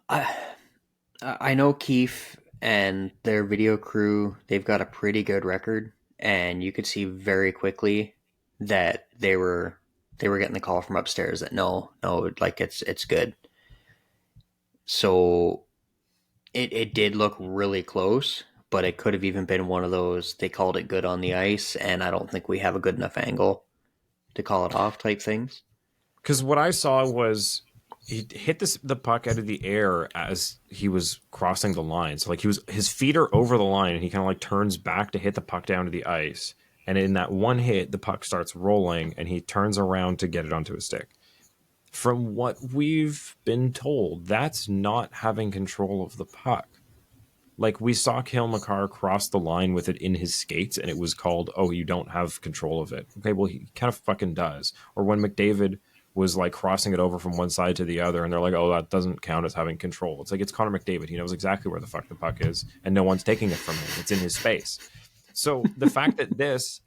I know Keefe and their video crew, they've got a pretty good record, and you could see very quickly that they were getting the call from upstairs that no, like it's good. So it did look really close, but it could have even been one of those, they called it good on the ice, and I don't think we have a good enough angle to call it off type things. Because what I saw was he hit the puck out of the air as he was crossing the line. So like his feet are over the line, and he kind of like turns back to hit the puck down to the ice. And in that one hit, the puck starts rolling, and he turns around to get it onto his stick. From what we've been told, that's not having control of the puck. Like, we saw Cale Makar cross the line with it in his skates, and it was called, oh, you don't have control of it. Okay, well, he kind of fucking does. Or when McDavid was, like, crossing it over from one side to the other, and they're like, oh, that doesn't count as having control. It's like, it's Connor McDavid. He knows exactly where the fuck the puck is, and no one's taking it from him. It's in his space. So the fact that this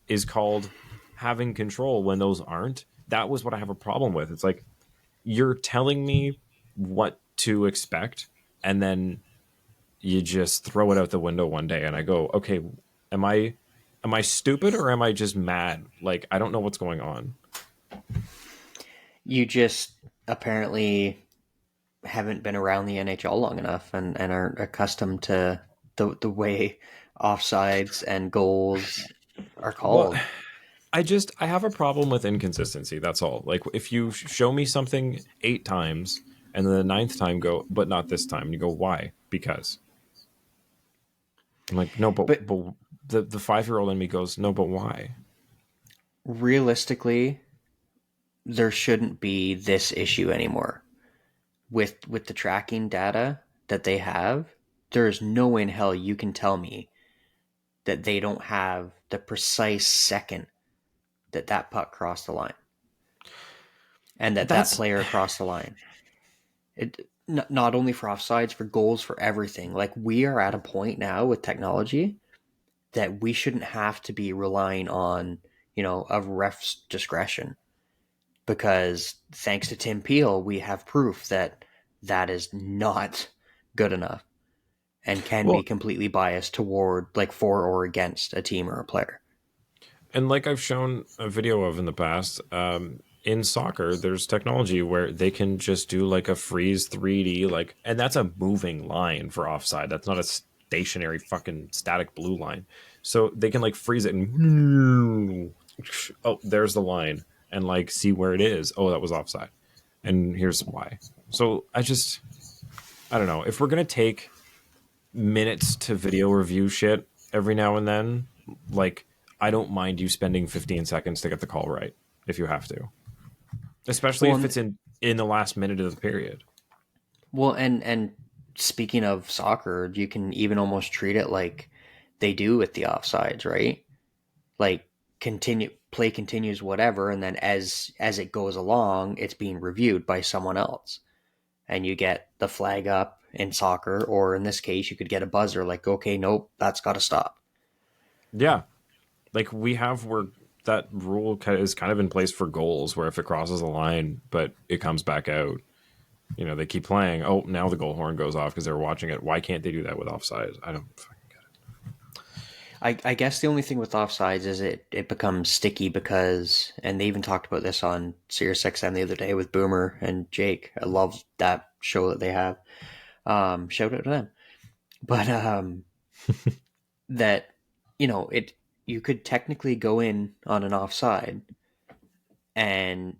is called having control when those aren't, that was what I have a problem with. It's like, you're telling me what to expect, and then you just throw it out the window one day, and I go, okay, am I stupid, or am I just mad? Like, I don't know what's going on. You just apparently haven't been around the NHL long enough and aren't accustomed to the way offsides and goals are called. Well, I have a problem with inconsistency. That's all. Like, if you show me something 8 times and then the 9th time go, but not this time, and you go, why? Because. I'm like, no, but the 5-year-old in me goes, no, but why? Realistically, there shouldn't be this issue anymore. With the tracking data that they have, there is no way in hell you can tell me that they don't have the precise second that puck crossed the line, and that player crossed the line. It not only for offsides, for goals, for everything. Like, we are at a point now with technology that we shouldn't have to be relying on, a ref's discretion, because thanks to Tim Peel, we have proof that is not good enough and can be completely biased toward, like, for or against a team or a player. And like I've shown a video of in the past, in soccer, there's technology where they can just do like a freeze 3D, like, and that's a moving line for offside. That's not a stationary fucking static blue line. So they can like freeze it and oh, there's the line, and like see where it is. Oh, that was offside, and here's why. So I don't know, if we're gonna take minutes to video review shit every now and then, like, I don't mind you spending 15 seconds to get the call right if you have to. Especially if it's in the last minute of the period. Well, and speaking of soccer, you can even almost treat it like they do with the offsides, right? Like, play continues, whatever, and then as it goes along, it's being reviewed by someone else. And you get the flag up in soccer, or in this case, you could get a buzzer like, okay, nope, that's got to stop. Yeah. Like, we have where that rule is kind of in place for goals, where if it crosses the line but it comes back out, they keep playing. Oh, now the goal horn goes off because they're watching it. Why can't they do that with offsides? I don't fucking get it. I guess the only thing with offsides is it becomes sticky because, and they even talked about this on Sirius XM the other day with Boomer and Jake. I love that show that they have. Shout out to them. But that, you could technically go in on an offside and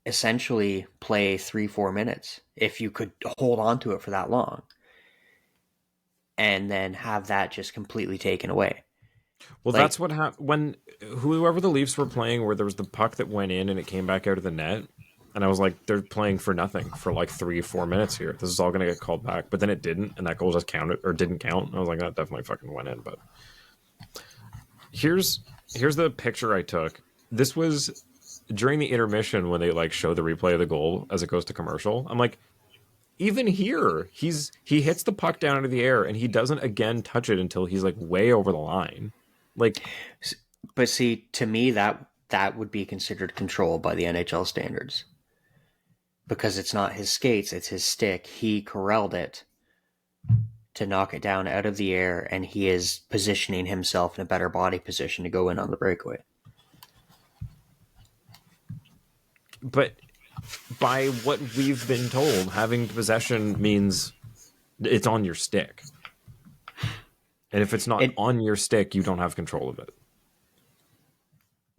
essentially play 3-4 minutes if you could hold on to it for that long, and then have that just completely taken away. Well, like, that's what happened when whoever the Leafs were playing, where there was the puck that went in and it came back out of the net. And I was like, they're playing for nothing for like 3-4 minutes here. This is all going to get called back. But then it didn't, and that goal just counted, or didn't count. And I was like, that definitely fucking went in. But here's the picture I took. This was during the intermission when they like show the replay of the goal as it goes to commercial, I'm like, even here, he hits the puck down into the air and he doesn't again touch it until he's like way over the line. Like, but see, to me that would be considered control by the NHL standards. Because it's not his skates, it's his stick. He corralled it to knock it down out of the air, and he is positioning himself in a better body position to go in on the breakaway. but by what we've been told, having possession means it's on your stick. And if it's not on your stick, you don't have control of it.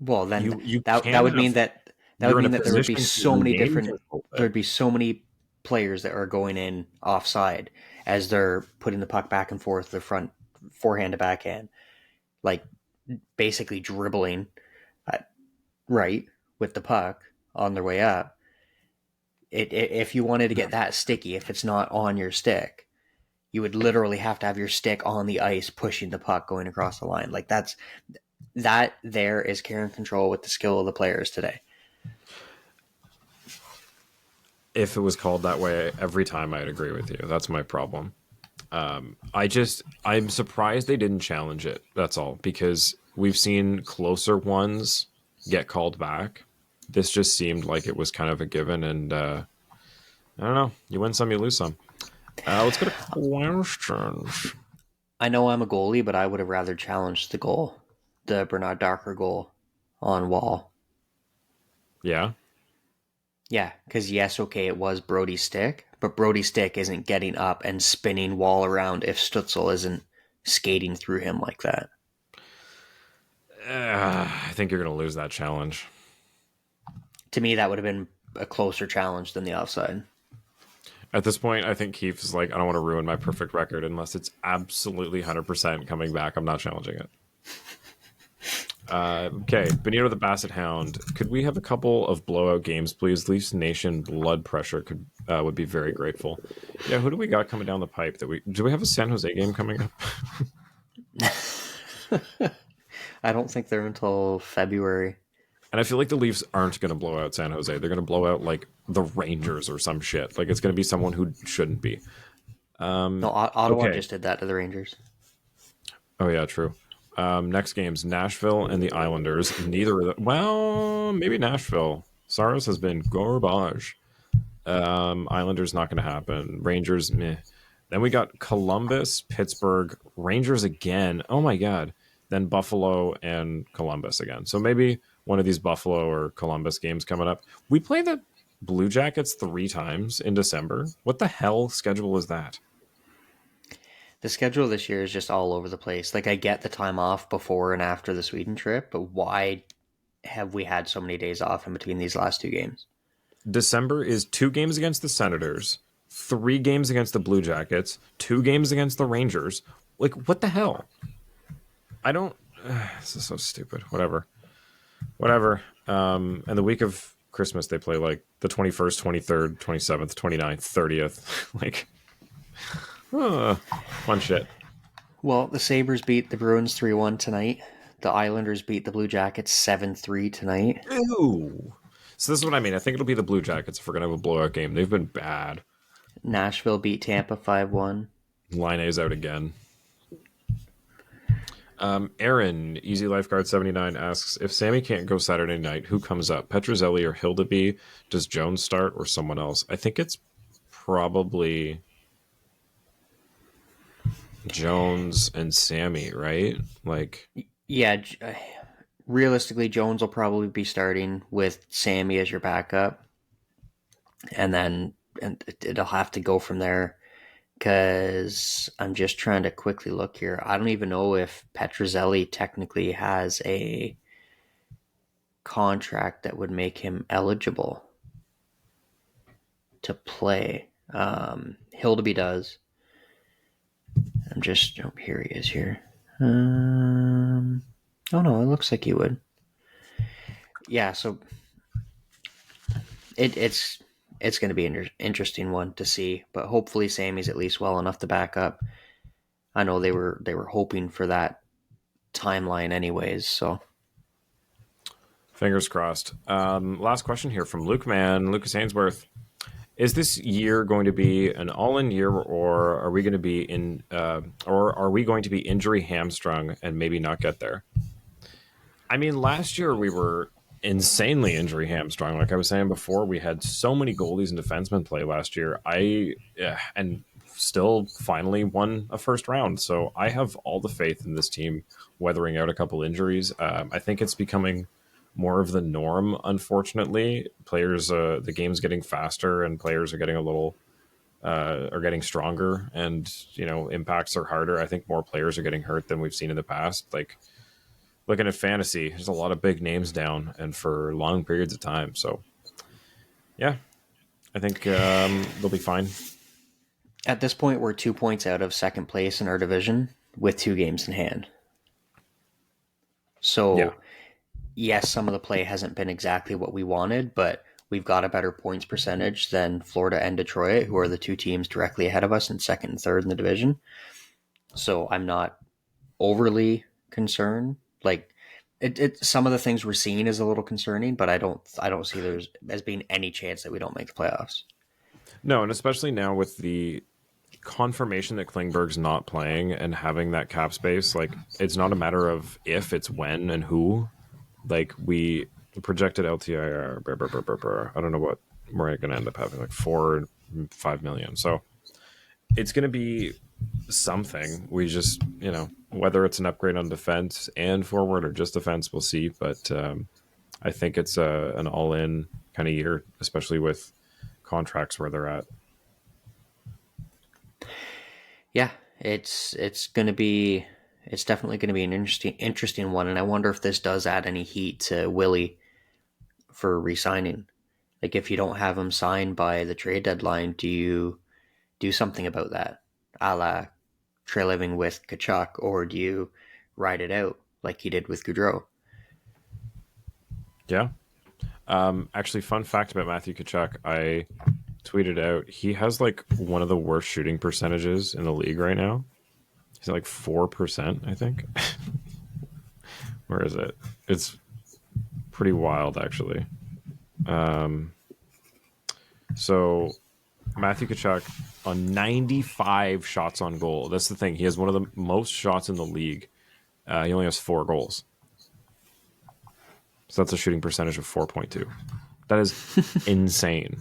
Well, then You that would mean that there would be so many different. There would be so many players that are going in offside as they're putting the puck back and forth, their front forehand to backhand, like basically dribbling right with the puck on their way up. If you wanted to get that sticky, if it's not on your stick, you would literally have to have your stick on the ice pushing the puck going across the line. Like that there is care and control with the skill of the players today. If it was called that way every time, I'd agree with you. That's my problem. I'm surprised they didn't challenge it. That's all, because we've seen closer ones get called back. This just seemed like it was kind of a given, and I don't know. You win some, you lose some. Let's go to questions. I know I'm a goalie, but I would have rather challenged the goal, the Bernard Darker goal on Woll. Yeah. Yeah, because yes, okay, it was Brody's stick, but Brody's stick isn't getting up and spinning Woll around if Stützle isn't skating through him like that. I think you're going to lose that challenge. To me, that would have been a closer challenge than the offside. At this point, I think Keefe is like, I don't want to ruin my perfect record unless it's absolutely 100% coming back. I'm not challenging it. Okay, Benito the Basset Hound. Could we have a couple of blowout games, please? Leafs Nation blood pressure would be very grateful. Yeah, who do we got coming down the pipe? Do we have a San Jose game coming up? I don't think they're until February. And I feel like the Leafs aren't going to blow out San Jose. They're going to blow out like the Rangers or some shit. Like it's going to be someone who shouldn't be. No, Ottawa just did that to the Rangers. Oh yeah, true. Next game's Nashville and the Islanders. Neither of them. Well, maybe Nashville. Saros has been garbage. Islanders not going to happen. Rangers, meh. Then we got Columbus, Pittsburgh, Rangers again. Oh my god. Then Buffalo and Columbus again. So maybe one of these Buffalo or Columbus games coming up. We play the Blue Jackets 3 times in December. What the hell schedule is that? The schedule this year is just all over the place. Like, I get the time off before and after the Sweden trip, but why have we had so many days off in between these last 2 games? December is 2 games against the Senators, 3 games against the Blue Jackets, 2 games against the Rangers. Like, what the hell? I don't... this is so stupid. Whatever. And the week of Christmas, they play, like, the 21st, 23rd, 27th, 29th, 30th. Like... fun shit. Well, the Sabres beat the Bruins 3-1 tonight. The Islanders beat the Blue Jackets 7-3 tonight. Ooh. So this is what I mean. I think it'll be the Blue Jackets if we're going to have a blowout game. They've been bad. Nashville beat Tampa 5-1. Laine's out again. Aaron, Easy Lifeguard 79 asks, if Sammy can't go Saturday night, who comes up? Petruzzelli or Hildeby? Does Jones start or someone else? I think it's probably... Jones and Sammy, right? Like, yeah, realistically, Jones will probably be starting with Sammy as your backup, and then it'll have to go from there. Because I'm just trying to quickly look here. I don't even know if Petruzzelli technically has a contract that would make him eligible to play. Hildeby does. Here he is here. Oh no, it looks like he would. Yeah, so it's going to be an interesting one to see, but hopefully Sammy's at least well enough to back up. I know they were hoping for that timeline anyways, so. Fingers crossed. Last question here from Luke Man, Lucas Ainsworth. Is this year going to be an all-in year, or are we going to be injury hamstrung and maybe not get there? I mean, last year we were insanely injury hamstrung. Like I was saying before, we had so many goalies and defensemen play last year. And still finally won a first round. So I have all the faith in this team weathering out a couple injuries. I think it's becoming more of the norm, unfortunately. Players, the game's getting faster and players are getting are getting stronger, and, impacts are harder. I think more players are getting hurt than we've seen in the past. Like, looking at fantasy, there's a lot of big names down and for long periods of time. So, yeah, I think they'll be fine. At this point, we're 2 points out of second place in our division with 2 games in hand. So, Yeah. Yes, some of the play hasn't been exactly what we wanted, but we've got a better points percentage than Florida and Detroit, who are the 2 teams directly ahead of us in second and third in the division. So I'm not overly concerned. Like, some of the things we're seeing is a little concerning, but I don't see there's as being any chance that we don't make the playoffs. No, and especially now with the confirmation that Klingberg's not playing and having that cap space, like, it's not a matter of if, it's when and who. Like, we projected LTIR, I don't know what we're going to end up having, like 4 or 5 million. So it's going to be something. We just, whether it's an upgrade on defense and forward or just defense, we'll see. But I think it's an all-in kind of year, especially with contracts where they're at. Yeah, it's definitely going to be an interesting one, and I wonder if this does add any heat to Willie for re-signing. Like, if you don't have him signed by the trade deadline, do you do something about that, a la Treliving with Tkachuk, or do you ride it out like he did with Gaudreau? Yeah. Actually, fun fact about Matthew Tkachuk, I tweeted out, he has like one of the worst shooting percentages in the league right now. He's at like 4%, I think. Where is it? It's pretty wild, actually. So Matthew Tkachuk on 95 shots on goal. That's the thing. He has one of the most shots in the league. He only has 4 goals. So that's a shooting percentage of 4.2. That is insane.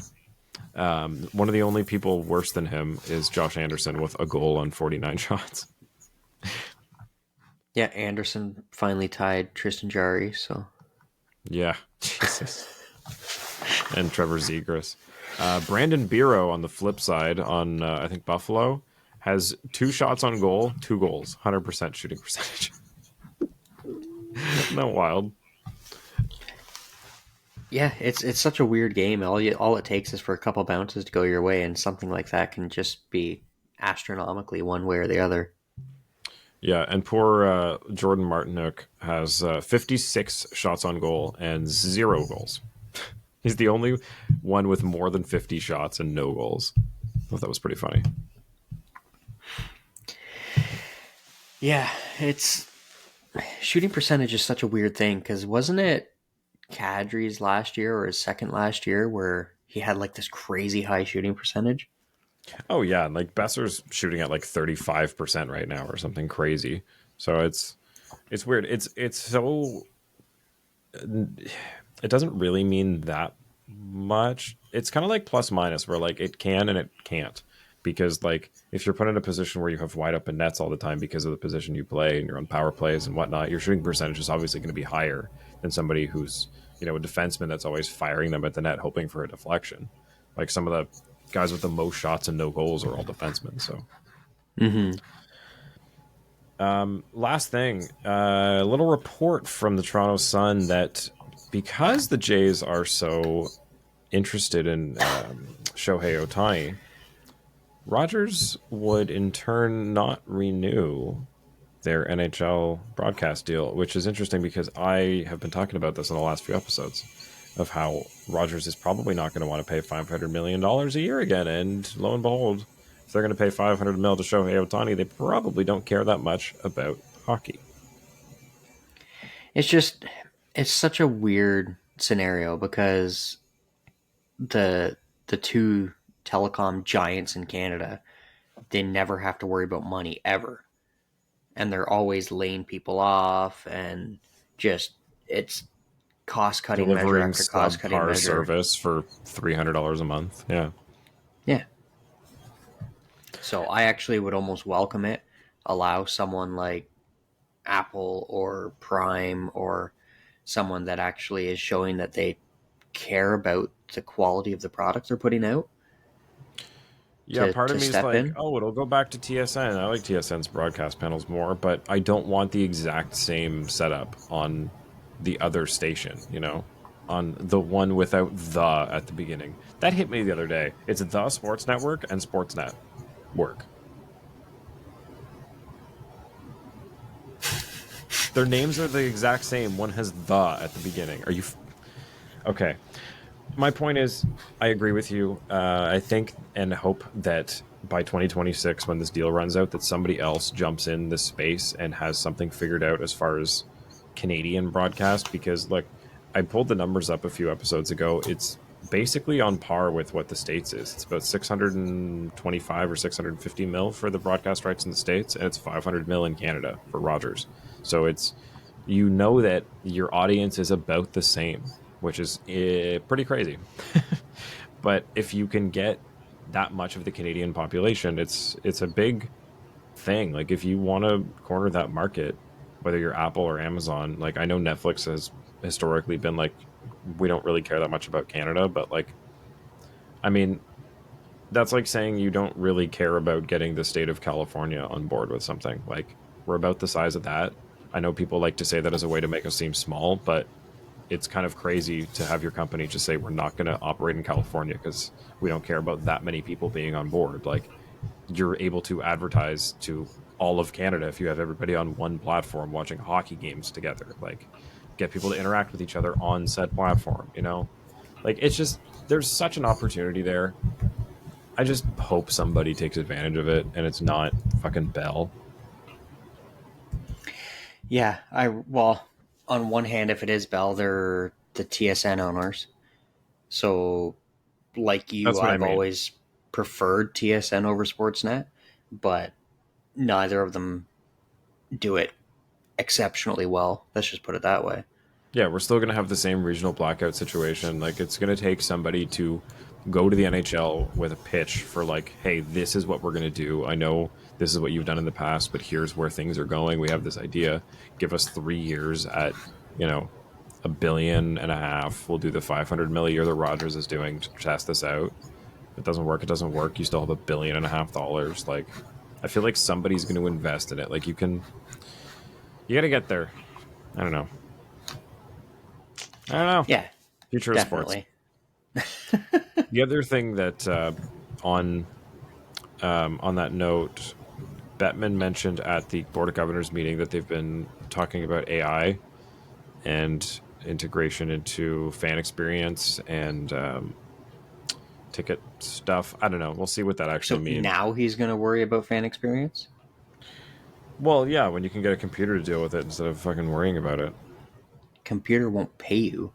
One of the only people worse than him is Josh Anderson with a goal on 49 shots. Yeah, Anderson finally tied Tristan Jarry, so... Yeah, Jesus. And Trevor Zegras. Brandon Biro on the flip side on, I think, Buffalo, has 2 shots on goal, 2 goals, 100% shooting percentage. Isn't that wild? Yeah, it's such a weird game. All it takes is for a couple bounces to go your way, and something like that can just be astronomically one way or the other. Yeah, and poor Jordan Martinook has 56 shots on goal and 0 goals. He's the only one with more than 50 shots and no goals. I thought that was pretty funny. Yeah, shooting percentage is such a weird thing, because wasn't it Kadri's last year or his second last year where he had like this crazy high shooting percentage? Oh yeah, like Besser's shooting at like 35% right now or something crazy. So it's weird. It's so, it doesn't really mean that much. It's kind of like plus minus, where like it can and it can't, because like if you're put in a position where you have wide open nets all the time because of the position you play and you're on power plays and whatnot, your shooting percentage is obviously going to be higher than somebody who's, a defenseman that's always firing them at the net hoping for a deflection. Like some of the guys with the most shots and no goals are all defensemen. So, last thing, a little report from the Toronto Sun that because the Jays are so interested in Shohei Ohtani, Rogers would in turn not renew their NHL broadcast deal, which is interesting because I have been talking about this in the last few episodes of how Rogers is probably not going to want to pay $500 million a year again. And lo and behold, if they're going to pay $500 million to Shohei Ohtani, they probably don't care that much about hockey. It's just, It's such a weird scenario because the two telecom giants in Canada, they never have to worry about money ever. And they're always laying people off, and just it's cost cutting measure Delivering after cost cutting subpar measure. service for $300 a month. Yeah. Yeah. So I actually would almost welcome it. Allow someone like Apple or Prime or someone that actually is showing that they care about the quality of the product they're putting out Yeah, part of to me is step like, in. oh, it'll go back to TSN. I like TSN's broadcast panels more, but I don't want the exact same setup on the other station, on the one without the at the beginning. That hit me the other day. It's the Sports Network and Sportsnet work. Their names are the exact same. One has the at the beginning. Are you... Okay. My point is, I agree with you. I think and hope that by 2026, when this deal runs out, that somebody else jumps in this space and has something figured out as far as Canadian broadcast. Because, look, I pulled the numbers up a few episodes ago. It's basically on par with what the States is. It's about 625 or 650 mil for the broadcast rights in the States, and it's 500 mil in Canada for Rogers. So it's, that your audience is about the same, which is pretty crazy. But if you can get that much of the Canadian population, it's a big thing. Like, if you want to corner that market, whether you're Apple or Amazon, like, I know Netflix has historically been like, we don't really care that much about Canada, but like, I mean, that's like saying you don't really care about getting the state of California on board with something. Like, we're about the size of that. I know people like to say that as a way to make us seem small, but it's kind of crazy to have your company just say we're not going to operate in California because we don't care about that many people being on board. Like, you're able to advertise to all of Canada if you have everybody on one platform watching hockey games together. Like, get people to interact with each other on said platform, Like, it's just, there's such an opportunity there. I just hope somebody takes advantage of it and it's not fucking Bell. Yeah, well, on one hand, if it is Bell, they're the TSN owners. So, like you, That's what I I've mean. always preferred TSN over Sportsnet, but neither of them do it exceptionally well. Let's just put it that way. Yeah, we're still going to have the same regional blackout situation. Like, it's going to take somebody to go to the NHL with a pitch for, like, hey, this is what we're going to do. I know this is what you've done in the past, but here's where things are going. We have this idea. Give us 3 years at, $1.5 billion. We'll do the 500 million a year that Rogers is doing to test this out. If it doesn't work, it doesn't work. You still have $1.5 billion. Like, I feel like somebody's going to invest in it. Like, you got to get there. I don't know. Yeah, Future definitely. of sports. The other thing that on that note, Bettman mentioned at the Board of Governors meeting that they've been talking about AI and integration into fan experience and ticket stuff. I don't know. We'll see what that actually means. Now he's going to worry about fan experience? Well, yeah, when you can get a computer to deal with it instead of fucking worrying about it. Computer won't pay you.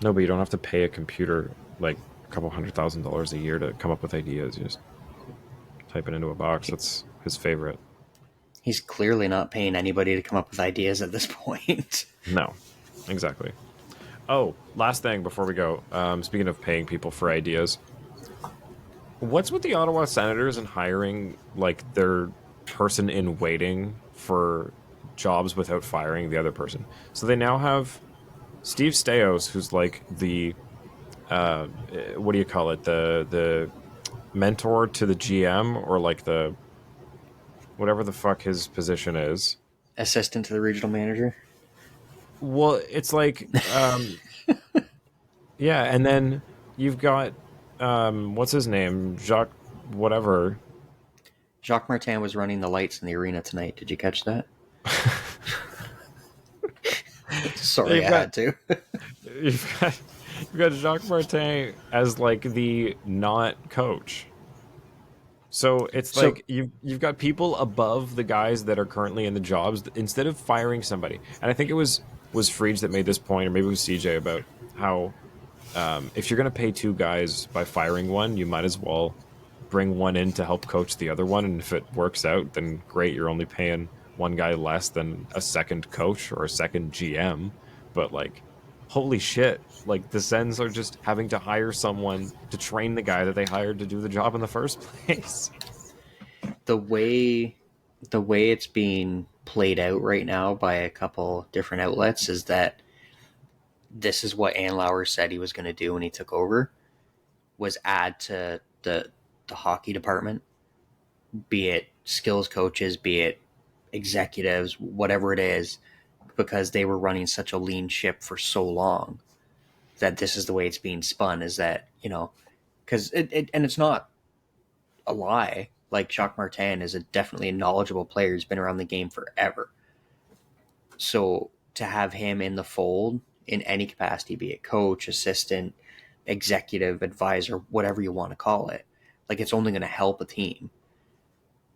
No, but you don't have to pay a computer like a couple $100,000 a year to come up with ideas. You just type it into a box. That's his favorite. He's clearly not paying anybody to come up with ideas at this point. No, exactly. Oh, last thing before we go. Speaking of paying people for ideas, what's with the Ottawa Senators and hiring like their person in waiting for jobs without firing the other person? So they now have Steve Stais, who's like the what do you call it? The mentor to the GM, or like the whatever the fuck his position is. Assistant to the regional manager? Well, it's like yeah, and then you've got what's his name? Jacques whatever. Jacques Martin was running the lights in the arena tonight. Did you catch that? Sorry, I had to. You've got Jacques Martin as like the not coach. So it's like you've got people above the guys that are currently in the jobs instead of firing somebody. And I think it was was Freege that made this point, or maybe it was CJ, about how if you're going to pay two guys by firing one, you might as well bring one in to help coach the other one. And if it works out, then great, you're only paying one guy less than a second coach or a second GM. But like, holy shit, like the Sens are just having to hire someone to train the guy that they hired to do the job in the first place. The way it's being played out right now by a couple different outlets is that this is what Anlauer said he was going to do when he took over, was add to the hockey department, be it skills coaches, be it executives, whatever it is, because they were running such a lean ship for so long that this is the way it's being spun, is that, because and it's not a lie. Like, Jacques Martin is definitely a knowledgeable player. He's been around the game forever. So to have him in the fold in any capacity, be it coach, assistant, executive, advisor, whatever you want to call it, like, it's only going to help a team.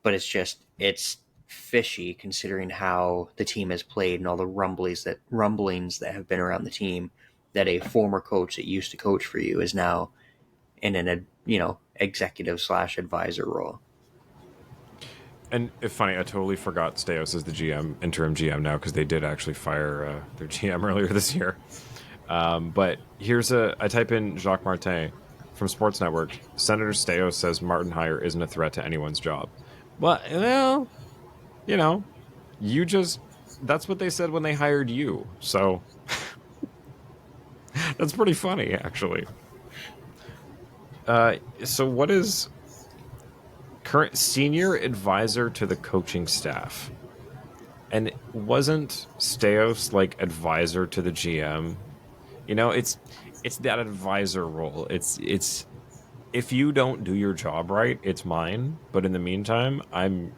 But it's fishy considering how the team has played and all the rumblings that have been around the team, that a former coach that used to coach for you is now in an executive / advisor role. And it's funny, I totally forgot Staios is the interim GM now, because they did actually fire their GM earlier this year. But here's I type in Jacques Martin from Sports Network. Senator Staios says Martin hire isn't a threat to anyone's job. Well, that's what they said when they hired you. So that's pretty funny, actually. So what is current senior advisor to the coaching staff? And wasn't Staios like advisor to the GM? It's that advisor role. It's if you don't do your job right, it's mine. But in the meantime, I'm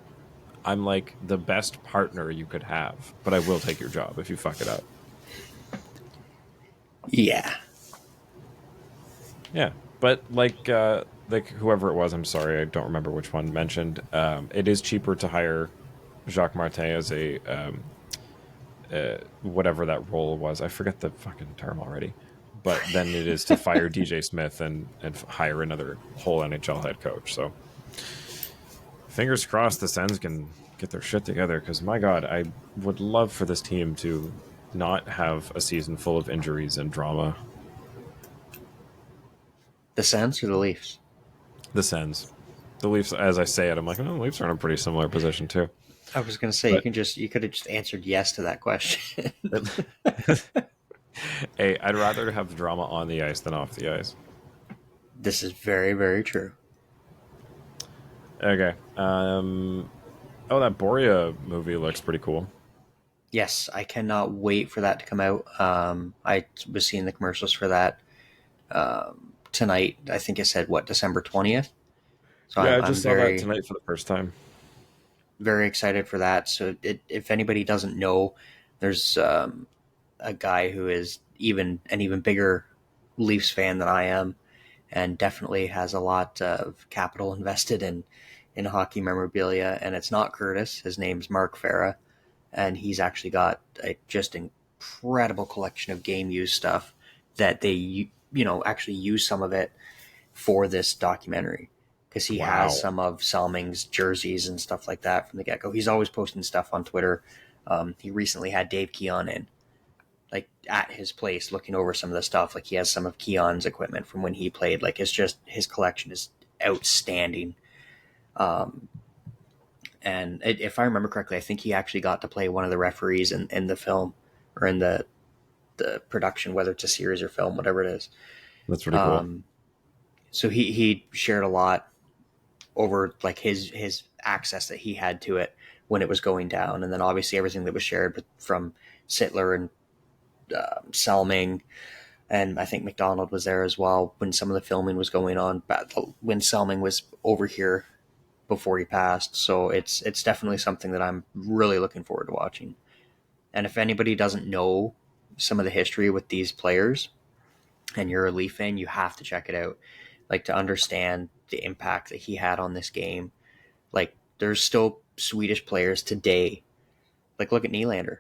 like the best partner you could have. But I will take your job if you fuck it up. Yeah. Yeah. But like whoever it was, I'm sorry, I don't remember which one mentioned. It is cheaper to hire Jacques Martin as a whatever that role was. I forget the fucking term already. But then it is to fire DJ Smith and hire another whole NHL head coach. So fingers crossed the Sens can get their shit together, because my God, I would love for this team to not have a season full of injuries and drama. The Sens or the Leafs? The Sens. The Leafs, as I say it, I'm like, the Leafs are in a pretty similar position too. I was going to say, you could have just answered yes to that question. Hey, I'd rather have drama on the ice than off the ice. This is very, very true. Okay. That Boria movie looks pretty cool. Yes, I cannot wait for that to come out. I was seeing the commercials for that tonight. I think it said, December 20th? So yeah, I just saw that tonight for the first time. Very excited for that. So if anybody doesn't know, there's a guy who is an even bigger Leafs fan than I am, and definitely has a lot of capital invested in hockey memorabilia. And it's not Curtis. His name's Mark Farah, and he's actually got a just incredible collection of game use stuff that they actually use some of it for this documentary, because he has some of Salming's jerseys and stuff like that from the get-go. He's always posting stuff on Twitter. He recently had Dave Keon in, like, at his place looking over some of the stuff. Like, he has some of Keon's equipment from when he played. Like, it's just, his collection is outstanding. And if I remember correctly, I think he actually got to play one of the referees in the film, or in the production, whether it's a series or film, whatever it is. That's pretty cool. So he shared a lot over, like, his access that he had to it when it was going down. And then obviously everything that was shared from Sittler and Salming, and I think McDonald was there as well when some of the filming was going on, when Salming was over here before he passed. So it's definitely something that I'm really looking forward to watching. And if anybody doesn't know some of the history with these players, and you're a Leaf fan, you have to check it out. Like, to understand the impact that he had on this game. Like, there's still Swedish players today. Like, look at Nylander.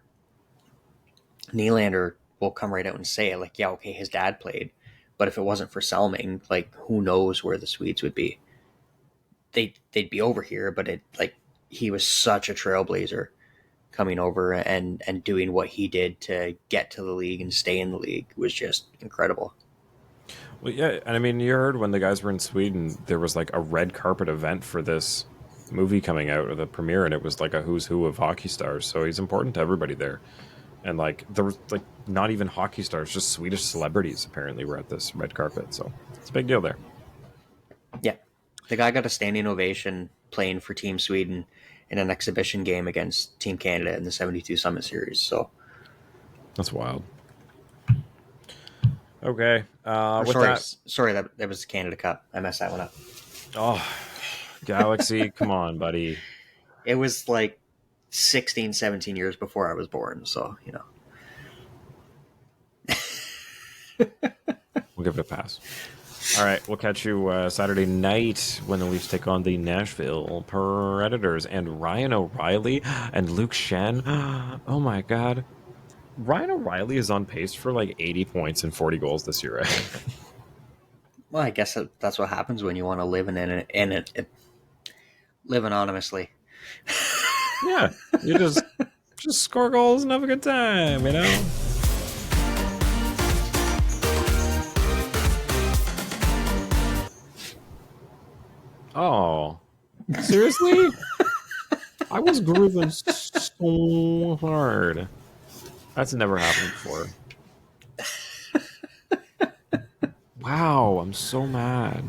Nylander will come right out and say, like, yeah, okay, his dad played, but if it wasn't for Selming, like, who knows where the Swedes would be? They'd be over here, but he was such a trailblazer coming over and doing what he did to get to the league and stay in the league was just incredible. Well, yeah, and I mean, you heard when the guys were in Sweden, there was like a red carpet event for this movie coming out, or the premiere, and it was like a who's who of hockey stars. So he's important to everybody there. And like there was like not even hockey stars, just Swedish celebrities apparently were at this red carpet. So it's a big deal there. Yeah, the guy got a standing ovation playing for Team Sweden in an exhibition game against Team Canada in the 72 Summit Series. So that's wild. Okay. Sorry, that was the Canada Cup. I messed that one up. Oh, Galaxy, come on, buddy. It was like 16, 17 years before I was born, so, you know. We'll give it a pass. All right, we'll catch you Saturday night when the Leafs take on the Nashville Predators. And Ryan O'Reilly and Luke Shen. Oh, my God. Ryan O'Reilly is on pace for like 80 points and 40 goals this year, right? Well, I guess that's what happens when you want to live live anonymously. Yeah, you just score goals and have a good time, you know? Oh, seriously? I was grooving so hard. That's never happened before. Wow, I'm so mad.